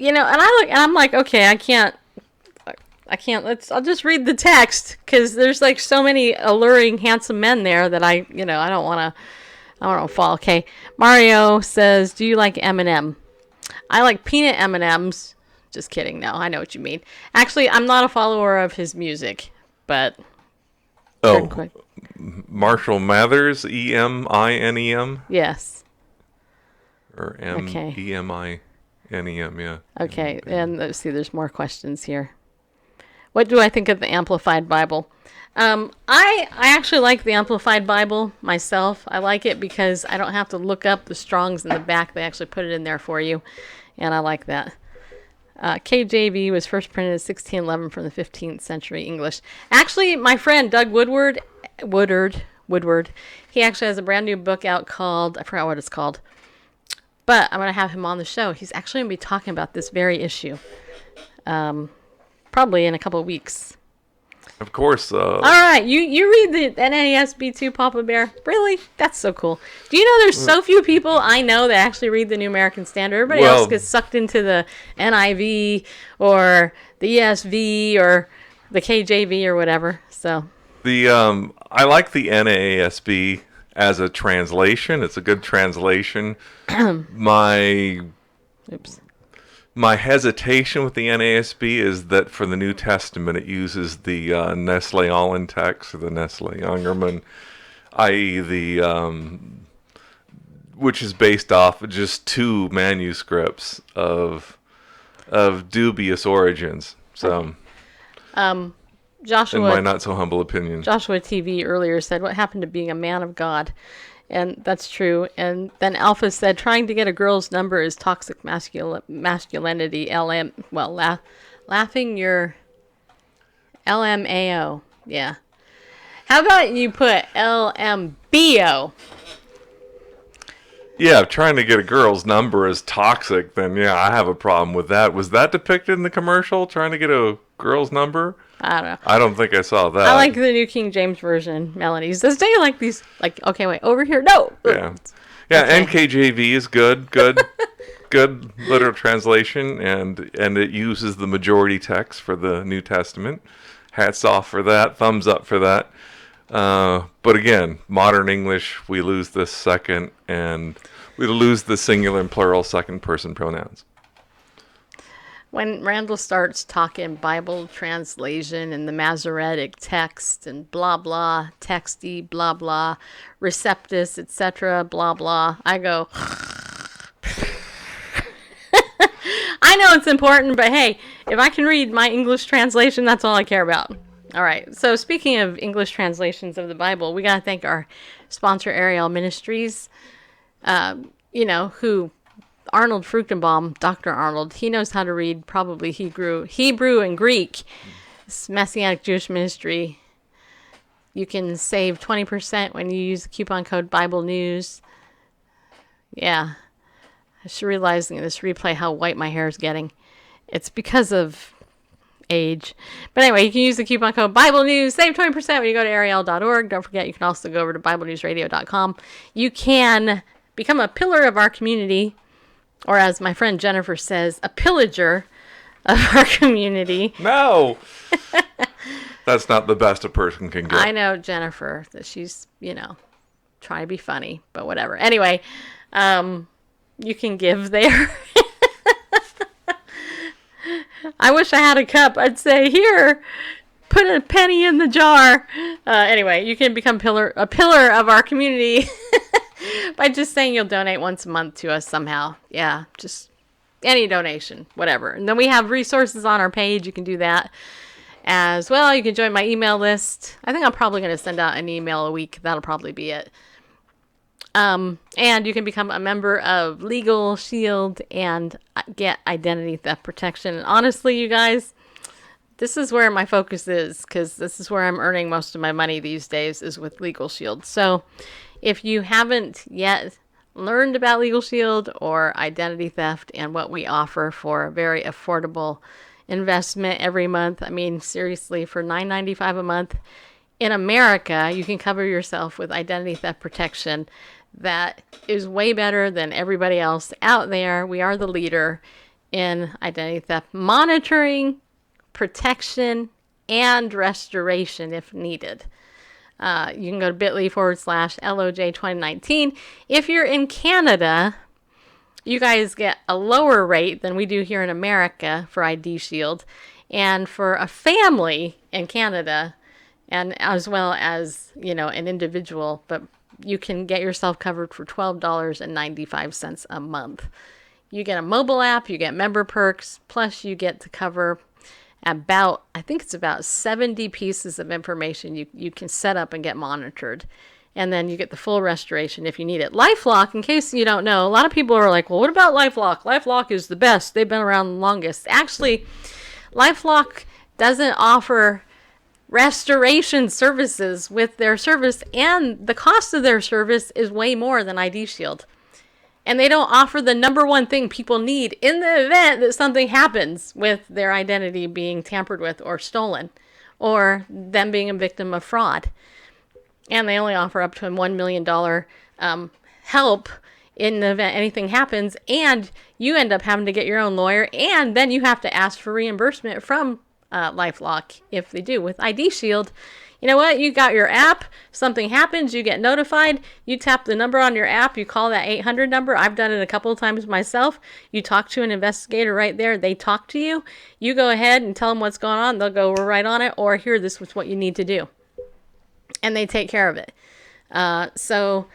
I look and I'm like, okay, I can't. I'll just read the text because there's like so many alluring, handsome men there that I don't want to fall. Okay. Mario says, do you like M&M? I like peanut M&Ms. Just kidding. No, I know what you mean. Actually, I'm not a follower of his music, but. Oh, Marshall Mathers, E-M-I-N-E-M? Yes. Or M-E-M-I-N-E-M, yeah. Okay. And let's see, there's more questions here. What do I think of the Amplified Bible? I actually like the Amplified Bible myself. I like it because I don't have to look up the Strongs in the back. They actually put it in there for you, and I like that. KJV was first printed in 1611 from the 15th century English. Actually, my friend Doug Woodward, he actually has a brand new book out called, I forgot what it's called, but I'm going to have him on the show. He's actually going to be talking about this very issue. Probably in a couple of weeks. Of course. All right, you read the NASB 2, Papa Bear? Really? That's so cool. Do you know there's so few people I know that actually read the New American Standard? Everybody else gets sucked into the NIV or the ESV or the KJV or whatever. So I like the NASB as a translation. It's a good translation. My hesitation with the NASB is that for the New Testament, it uses the Nestle Aland text, or the Nestle Ungerman, i.e. which is based off of just two manuscripts of dubious origins. So, Joshua, in my not so humble opinion, Joshua TV earlier said, "What happened to being a man of God?" And that's true. And then Alpha said, trying to get a girl's number is toxic masculinity. Laughing your LMAO. Yeah. How about you put LMBO? Yeah, trying to get a girl's number is toxic, then yeah, I have a problem with that. Was that depicted in the commercial, trying to get a girl's number? I don't know. I don't think I saw that. I like the New King James Version. Melanie says, do you like these? Like, okay, wait, over here. No. Yeah. Yeah, Okay. NKJV is good, good literal translation, and it uses the majority text for the New Testament. Hats off for that. Thumbs up for that. But again, modern English, we lose this second, and we lose the singular and plural second person pronouns. When Randall starts talking Bible translation and the Masoretic text and blah blah, texty, blah blah, receptus, etc., blah blah, I go, I know it's important, but hey, if I can read my English translation, that's all I care about. All right, so speaking of English translations of the Bible, we got to thank our sponsor, Ariel Ministries, who Arnold Fruchtenbaum, Dr. Arnold, he knows how to read probably Hebrew and Greek. It's Messianic Jewish Ministry. You can save 20% when you use the coupon code Bible News. Yeah. I just realizing in this replay how white my hair is getting. It's because of age. But anyway, you can use the coupon code Bible News. Save 20% when you go to ariel.org. Don't forget, you can also go over to BibleNewsRadio.com. You can become a pillar of our community, or as my friend Jennifer says, a pillager of our community. No! That's not the best a person can get. I know Jennifer, that she's, trying to be funny, but whatever. Anyway, you can give there. I wish I had a cup. I'd say, here, put a penny in the jar. Anyway, you can become a pillar of our community by just saying you'll donate once a month to us somehow. Yeah, just any donation, whatever. And then we have resources on our page. You can do that as well. You can join my email list. I think I'm probably going to send out an email a week. That'll probably be it. And you can become a member of Legal Shield and get identity theft protection. And honestly, you guys, this is where my focus is, because this is where I'm earning most of my money these days, is with Legal Shield. So if you haven't yet learned about Legal Shield or identity theft and what we offer for a very affordable investment every month, I mean, seriously, for $9.95 a month in America, you can cover yourself with identity theft protection that is way better than everybody else out there. We are the leader in identity theft monitoring, protection, and restoration if needed. You can go to bit.ly/LOJ2019. If you're in Canada, you guys get a lower rate than we do here in America for ID Shield. And for a family in Canada, and as well as, an individual, but you can get yourself covered for $12.95 a month. You get a mobile app, you get member perks, plus you get to cover about 70 pieces of information you can set up and get monitored. And then you get the full restoration if you need it. LifeLock, in case you don't know, a lot of people are like, well, what about LifeLock? LifeLock is the best. They've been around the longest. Actually, LifeLock doesn't offer restoration services with their service, and the cost of their service is way more than ID Shield. And they don't offer the number one thing people need in the event that something happens with their identity being tampered with or stolen, or them being a victim of fraud. And they only offer up to a $1 million help in the event anything happens, and you end up having to get your own lawyer, and then you have to ask for reimbursement from LifeLock if they do. With ID Shield, you know what? You got your app. Something happens, you get notified. You tap the number on your app. You call that 800 number. I've done it a couple of times myself. You talk to an investigator right there. They talk to you. You go ahead and tell them what's going on. They'll go, we're right on it. Or here, this is what you need to do. And they take care of it. So,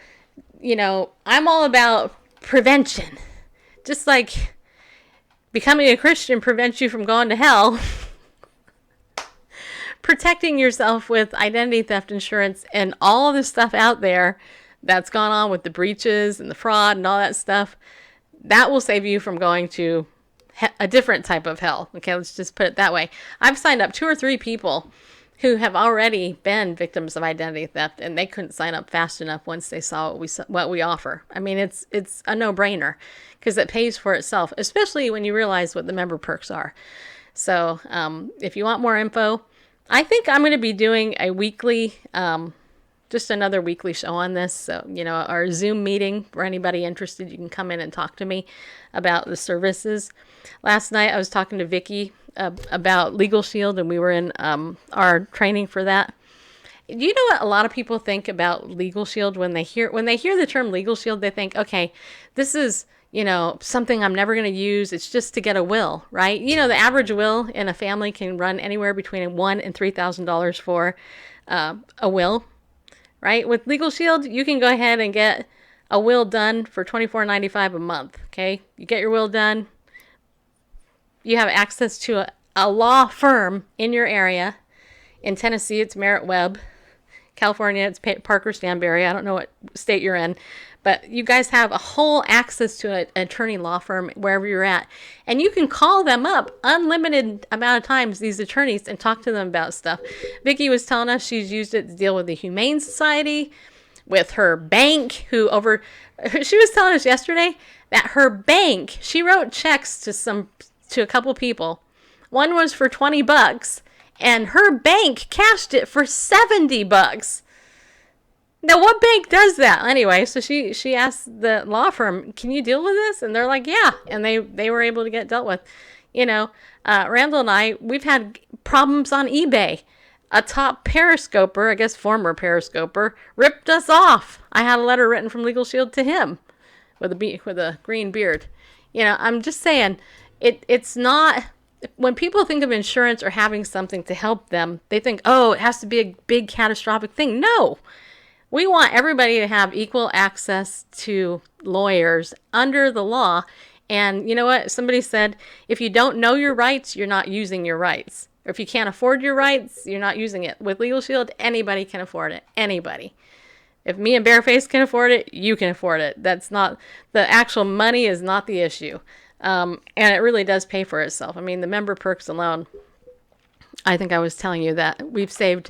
I'm all about prevention. Just like becoming a Christian prevents you from going to hell. Protecting yourself with identity theft insurance and all the stuff out there that's gone on with the breaches and the fraud and all that stuff, that will save you from going to a different type of hell. Okay, let's just put it that way. I've signed up 2 or 3 people who have already been victims of identity theft, and they couldn't sign up fast enough once they saw what we offer. I mean, it's a no-brainer because it pays for itself, especially when you realize what the member perks are. So if you want more info, I think I'm going to be doing a weekly just another weekly show on this. So, our Zoom meeting, for anybody interested, you can come in and talk to me about the services. Last night I was talking to Vicki about Legal Shield, and we were in our training for that. You know what a lot of people think about Legal Shield when they hear the term Legal Shield? They think, okay, this is something I'm never going to use. It's just to get a will, right? The average will in a family can run anywhere between $1,000 and $3,000 for a will, right? With Legal Shield, you can go ahead and get a will done for $24.95 a month. Okay, you get your will done. You have access to a law firm in your area. In Tennessee, it's Merritt Webb. California, it's Parker Stanberry. I don't know what state you're in, but you guys have a whole access to an attorney law firm wherever you're at. And you can call them up unlimited amount of times, these attorneys, and talk to them about stuff. Vicki was telling us she's used it to deal with the Humane Society, with her bank, she was telling us yesterday that her bank, she wrote checks to a couple people. One was for $20. And her bank cashed it for $70. Now, what bank does that? Anyway, so she asked the law firm, can you deal with this? And they're like, yeah. And they were able to get dealt with. Randall and I, we've had problems on eBay. A top periscoper, I guess former periscoper, ripped us off. I had a letter written from Legal Shield to him with a green beard. I'm just saying, it's not... When people think of insurance or having something to help them, they think, oh, it has to be a big catastrophic thing. No, we want everybody to have equal access to lawyers under the law. And you know what? Somebody said, if you don't know your rights, you're not using your rights. Or if you can't afford your rights, you're not using it. With Legal Shield, anybody can afford it. Anybody. If me and Bareface can afford it, you can afford it. That's not, the actual money is not the issue. And it really does pay for itself. I mean, the member perks alone, I think I was telling you that we've saved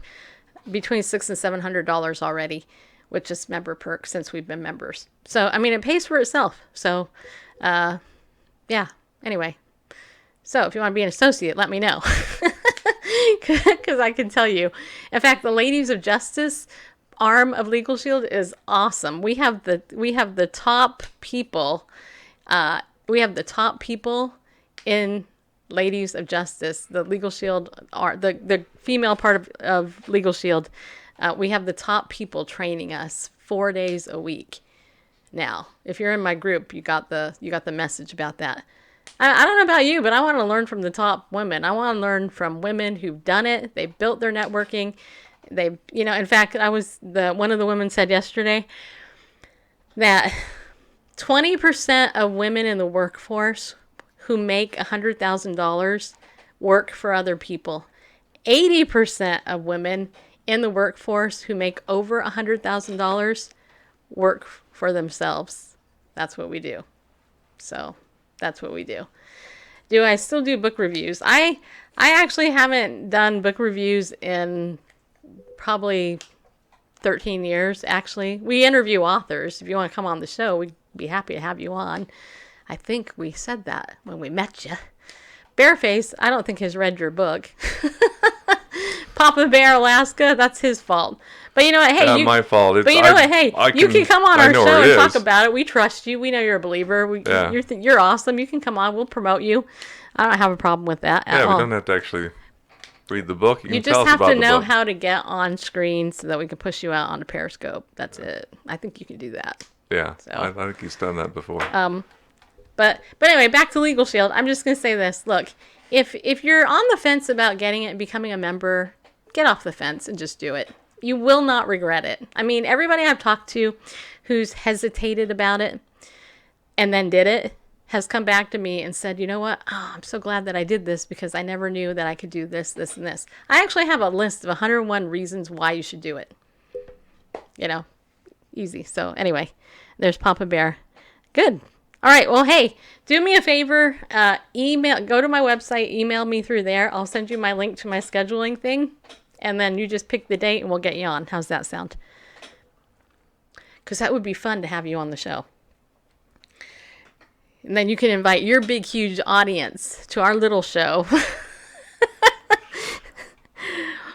between $600 and $700 already with just member perks since we've been members. So, I mean, it pays for itself. So, yeah, anyway. So if you want to be an associate, let me know. Because I can tell you. In fact, the Ladies of Justice arm of Legal Shield is awesome. We have the top people, in Ladies of Justice, the Legal Shield, the female part of Legal Shield. We have the top people training us 4 days a week. Now, if you're in my group, you got the message about that. I don't know about you, but I want to learn from the top women. I want to learn from women who've done it. They built their networking. In fact, one of the women said yesterday that 20% of women in the workforce who make $100,000 work for other people. 80% of women in the workforce who make over $100,000 work for themselves. That's what we do. So that's what we do. Do I still do book reviews? I actually haven't done book reviews in probably 13 years, actually. We interview authors. If you want to come on the show, we'd be happy to have you on. I think we said that when we met you. Bareface, I don't think has read your book. Papa Bear Alaska, that's his fault. But you know what? Hey, my fault. But you know what? Hey, you can come on our show and talk about it. We trust you. We know you're a believer. You're awesome. You can come on. We'll promote you. I don't have a problem with that at all. We don't have to actually read the book. You just have to know how to get on screen so that we can push you out on a Periscope. That's it. I think you can do that. Yeah, so. I think he's done that before. But anyway, back to Legal Shield. I'm just going to say this. Look, if you're on the fence about getting it and becoming a member, get off the fence and just do it. You will not regret it. I mean, everybody I've talked to who's hesitated about it and then did it has come back to me and said, you know what? Oh, I'm so glad that I did this because I never knew that I could do this, this, and this. I actually have a list of 101 reasons why you should do it. Easy. So anyway, there's Papa Bear. Good. All right. Well, hey, do me a favor. Go to my website, email me through there. I'll send you my link to my scheduling thing. And then you just pick the date and we'll get you on. How's that sound? Because that would be fun to have you on the show. And then you can invite your big, huge audience to our little show.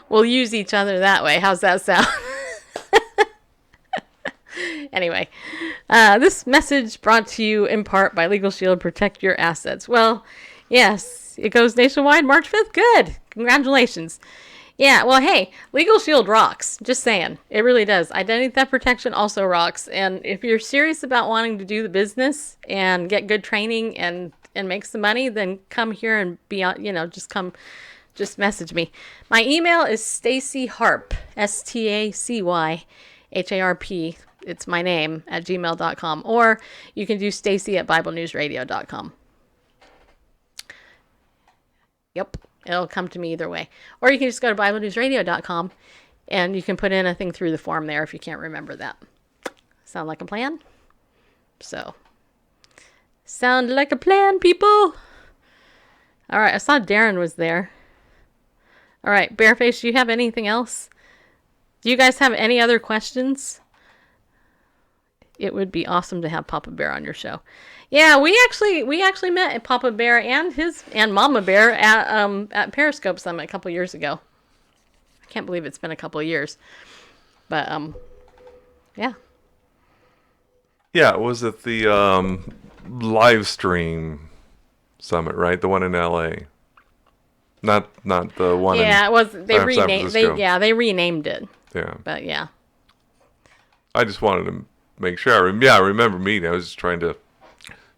We'll use each other that way. How's that sound? This message brought to you in part by Legal Shield. Protect your assets. Well, yes, it goes nationwide March 5th. Good. Congratulations. Yeah, well, hey, Legal Shield rocks. Just saying. It really does. Identity theft protection also rocks. And if you're serious about wanting to do the business and get good training and make some money, then come here and be on, just message me. My email is Stacy Harp, STACYHARP. It's my name at gmail.com. Or you can do Stacy at BibleNewsRadio.com. Yep. It'll come to me either way. Or you can just go to BibleNewsRadio.com and you can put in a thing through the form there if you can't remember that. Sound like a plan? So, sound like a plan, people? All right, I saw Darren was there. All right, Bareface, do you have anything else? Do you guys have any other questions? It would be awesome to have Papa Bear on your show. Yeah, we actually met Papa Bear and Mama Bear at Periscope Summit a couple years ago. I can't believe it's been a couple of years, but yeah. Yeah, it was at the live stream summit, right? The one in L.A. Not the one. Yeah, it was. They San renamed. They renamed it. Yeah. But yeah. I just wanted to make sure. I remember meeting. I was just trying to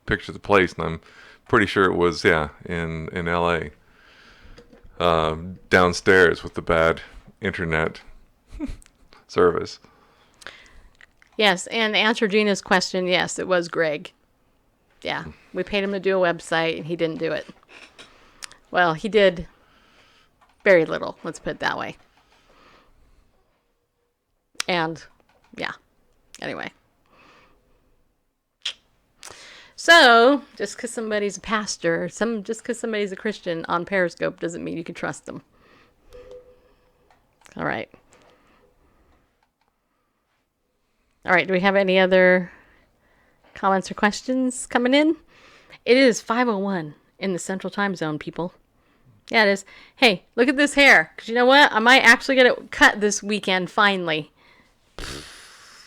picture the place, and I'm pretty sure it was in L.A. Downstairs with the bad internet service. Yes, and to answer Gina's question, yes, it was Greg. Yeah, we paid him to do a website, and he didn't do it. Well, he did very little. Let's put it that way. And yeah. Anyway. So, just because somebody's a pastor, just because somebody's a Christian on Periscope doesn't mean you can trust them. All right. All right, do we have any other comments or questions coming in? It is 5:01 in the Central Time Zone, people. Yeah, it is. Hey, look at this hair. Because you know what? I might actually get it cut this weekend, finally.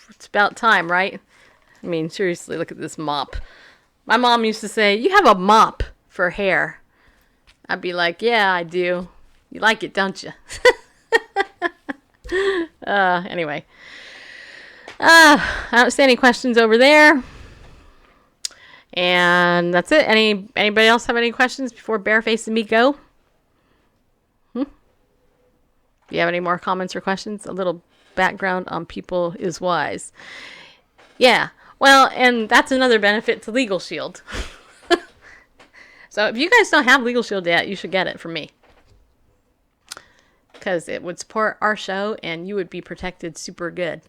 It's about time, right? I mean, seriously, look at this mop. My mom used to say, "You have a mop for hair." I'd be like, "Yeah, I do. You like it, don't you?" Anyway. I don't see any questions over there. And that's it. Anybody else have any questions before Bareface and me go? Do you have any more comments or questions? A little background on People is Wise. Yeah. Well, and that's another benefit to Legal Shield. So if you guys don't have Legal Shield yet, you should get it from me. Because it would support our show and you would be protected super good,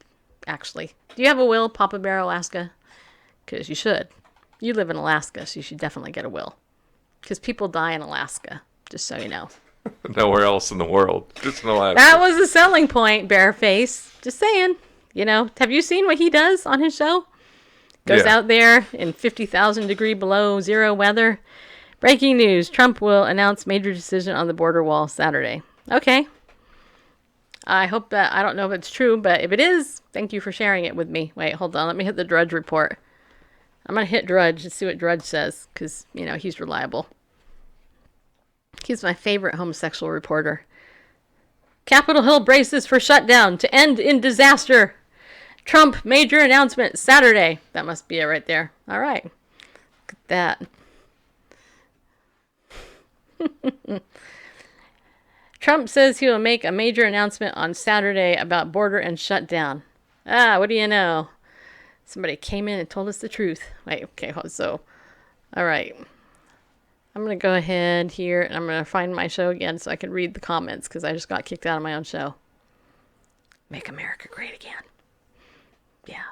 actually. Do you have a will, Papa Bear, Alaska? Because you should. You live in Alaska, so you should definitely get a will. Because people die in Alaska, just so you know. Nowhere else in the world. Just in Alaska. That was a selling point, Bareface. Just saying. You know, have you seen what he does on his show? Goes out there in 50,000 degree below zero weather. Breaking news. Trump will announce major decision on the border wall Saturday. Okay. I hope that, I don't know if it's true, but if it is, thank you for sharing it with me. Wait, hold on. Let me hit the Drudge report. I'm going to hit Drudge and see what Drudge says, because, you know, he's reliable. He's my favorite homosexual reporter. Capitol Hill braces for shutdown to end in disaster. Trump major announcement Saturday. That must be it right there. All right. Look at that. Trump says he will make a major announcement on Saturday about border and shutdown. What do you know? Somebody came in and told us the truth. Wait, okay, so, all right. I'm going to go ahead here and I'm going to find my show again so I can read the comments because I just got kicked out of my own show. Make America great again. Yeah.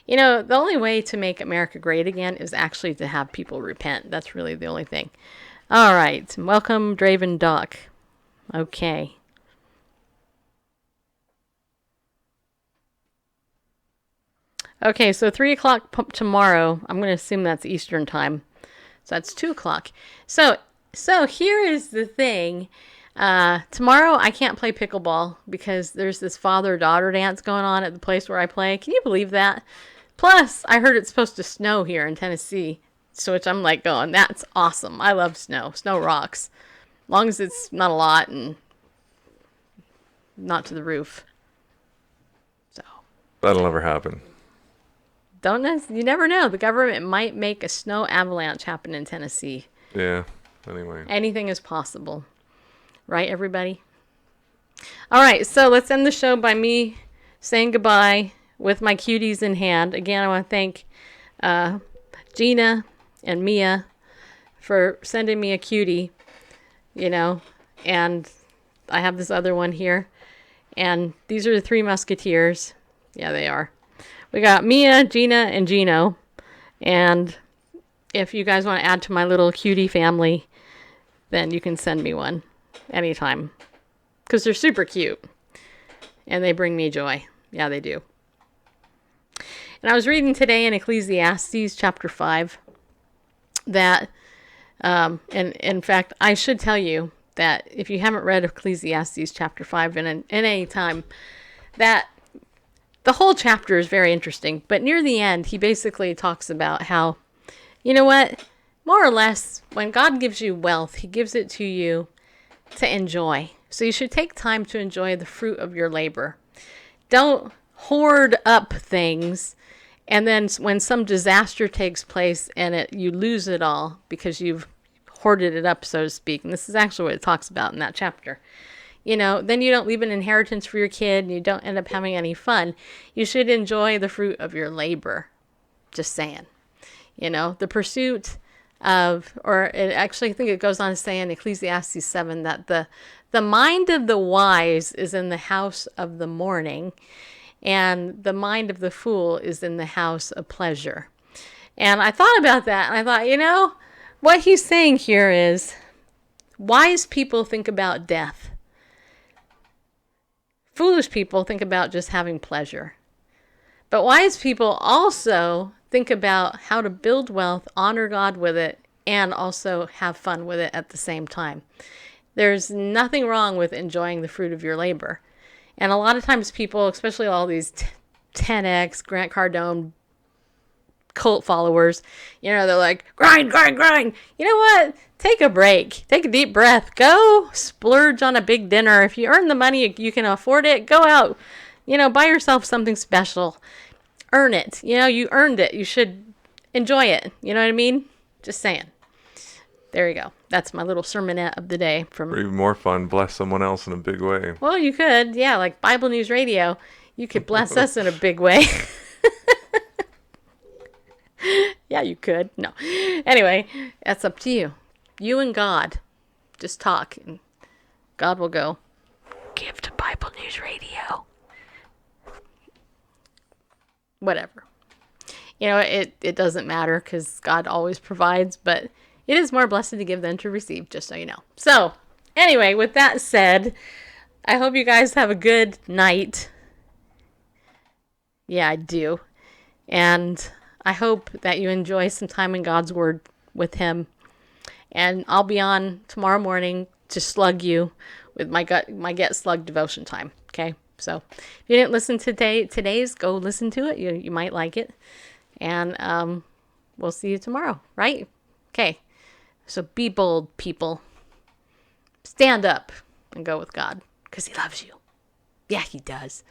You know, the only way to make America great again is actually to have people repent. That's really the only thing. All right. Welcome, Draven Doc. Okay. Okay, so 3 o'clock tomorrow. I'm going to assume that's Eastern time. So that's 2 o'clock. So here is the thing. Tomorrow I can't play pickleball because there's this father-daughter dance going on at the place where I play. Can you believe that? Plus, I heard it's supposed to snow here in Tennessee, so which I'm like going, that's awesome. I love snow. Snow rocks. As long as it's not a lot and not to the roof. So that'll never happen. You never know. The government might make a snow avalanche happen in Tennessee. Yeah. Anyway. Anything is possible. Right, everybody? All right, so let's end the show by me saying goodbye with my cuties in hand. Again, I want to thank Gina and Mia for sending me a cutie, and I have this other one here. And these are the Three Musketeers. Yeah, they are. We got Mia, Gina, and Gino. And if you guys want to add to my little cutie family, then you can send me one anytime. Because they're super cute. And they bring me joy. Yeah, they do. And I was reading today in Ecclesiastes chapter 5 that, and in fact, I should tell you that if you haven't read Ecclesiastes chapter 5 in any time, that the whole chapter is very interesting. But near the end, he basically talks about how, you know what, more or less, when God gives you wealth, he gives it to you to enjoy. So you should take time to enjoy the fruit of your labor. Don't hoard up things, and then when some disaster takes place and you lose it all because you've hoarded it up, so to speak. And this is actually what it talks about in that chapter. Then you don't leave an inheritance for your kid and you don't end up having any fun. You should enjoy the fruit of your labor. Just saying. The pursuit of, or it actually, I think it goes on to say in Ecclesiastes 7 that the mind of the wise is in the house of the mourning, and the mind of the fool is in the house of pleasure. And I thought about that, and I thought, what he's saying here is wise people think about death. Foolish people think about just having pleasure. But wise people also think about how to build wealth, honor God with it, and also have fun with it at the same time. There's nothing wrong with enjoying the fruit of your labor. And a lot of times people, especially all these 10X, Grant Cardone cult followers, they're like, grind, grind, grind. You know what? Take a break. Take a deep breath. Go splurge on a big dinner. If you earn the money, you can afford it. Go out, buy yourself something special. Earn it. You earned it. You should enjoy it. You know what I mean? Just saying. There you go. That's my little sermonette of the day. Or even more fun, bless someone else in a big way. Well, you could. Yeah, like Bible News Radio. You could bless us in a big way. Yeah, you could. No. Anyway, that's up to you. You and God. Just talk, and God will go, give to Bible News Radio. Whatever. It doesn't matter because God always provides, but it is more blessed to give than to receive, just so you know. So, anyway, with that said, I hope you guys have a good night. Yeah, I do. And I hope that you enjoy some time in God's Word with Him. And I'll be on tomorrow morning to slug you with my Get Slugged devotion time. Okay? So if you didn't listen to today's, go listen to it. You might like it. And we'll see you tomorrow, right? Okay. So be bold, people. Stand up and go with God because He loves you. Yeah, He does.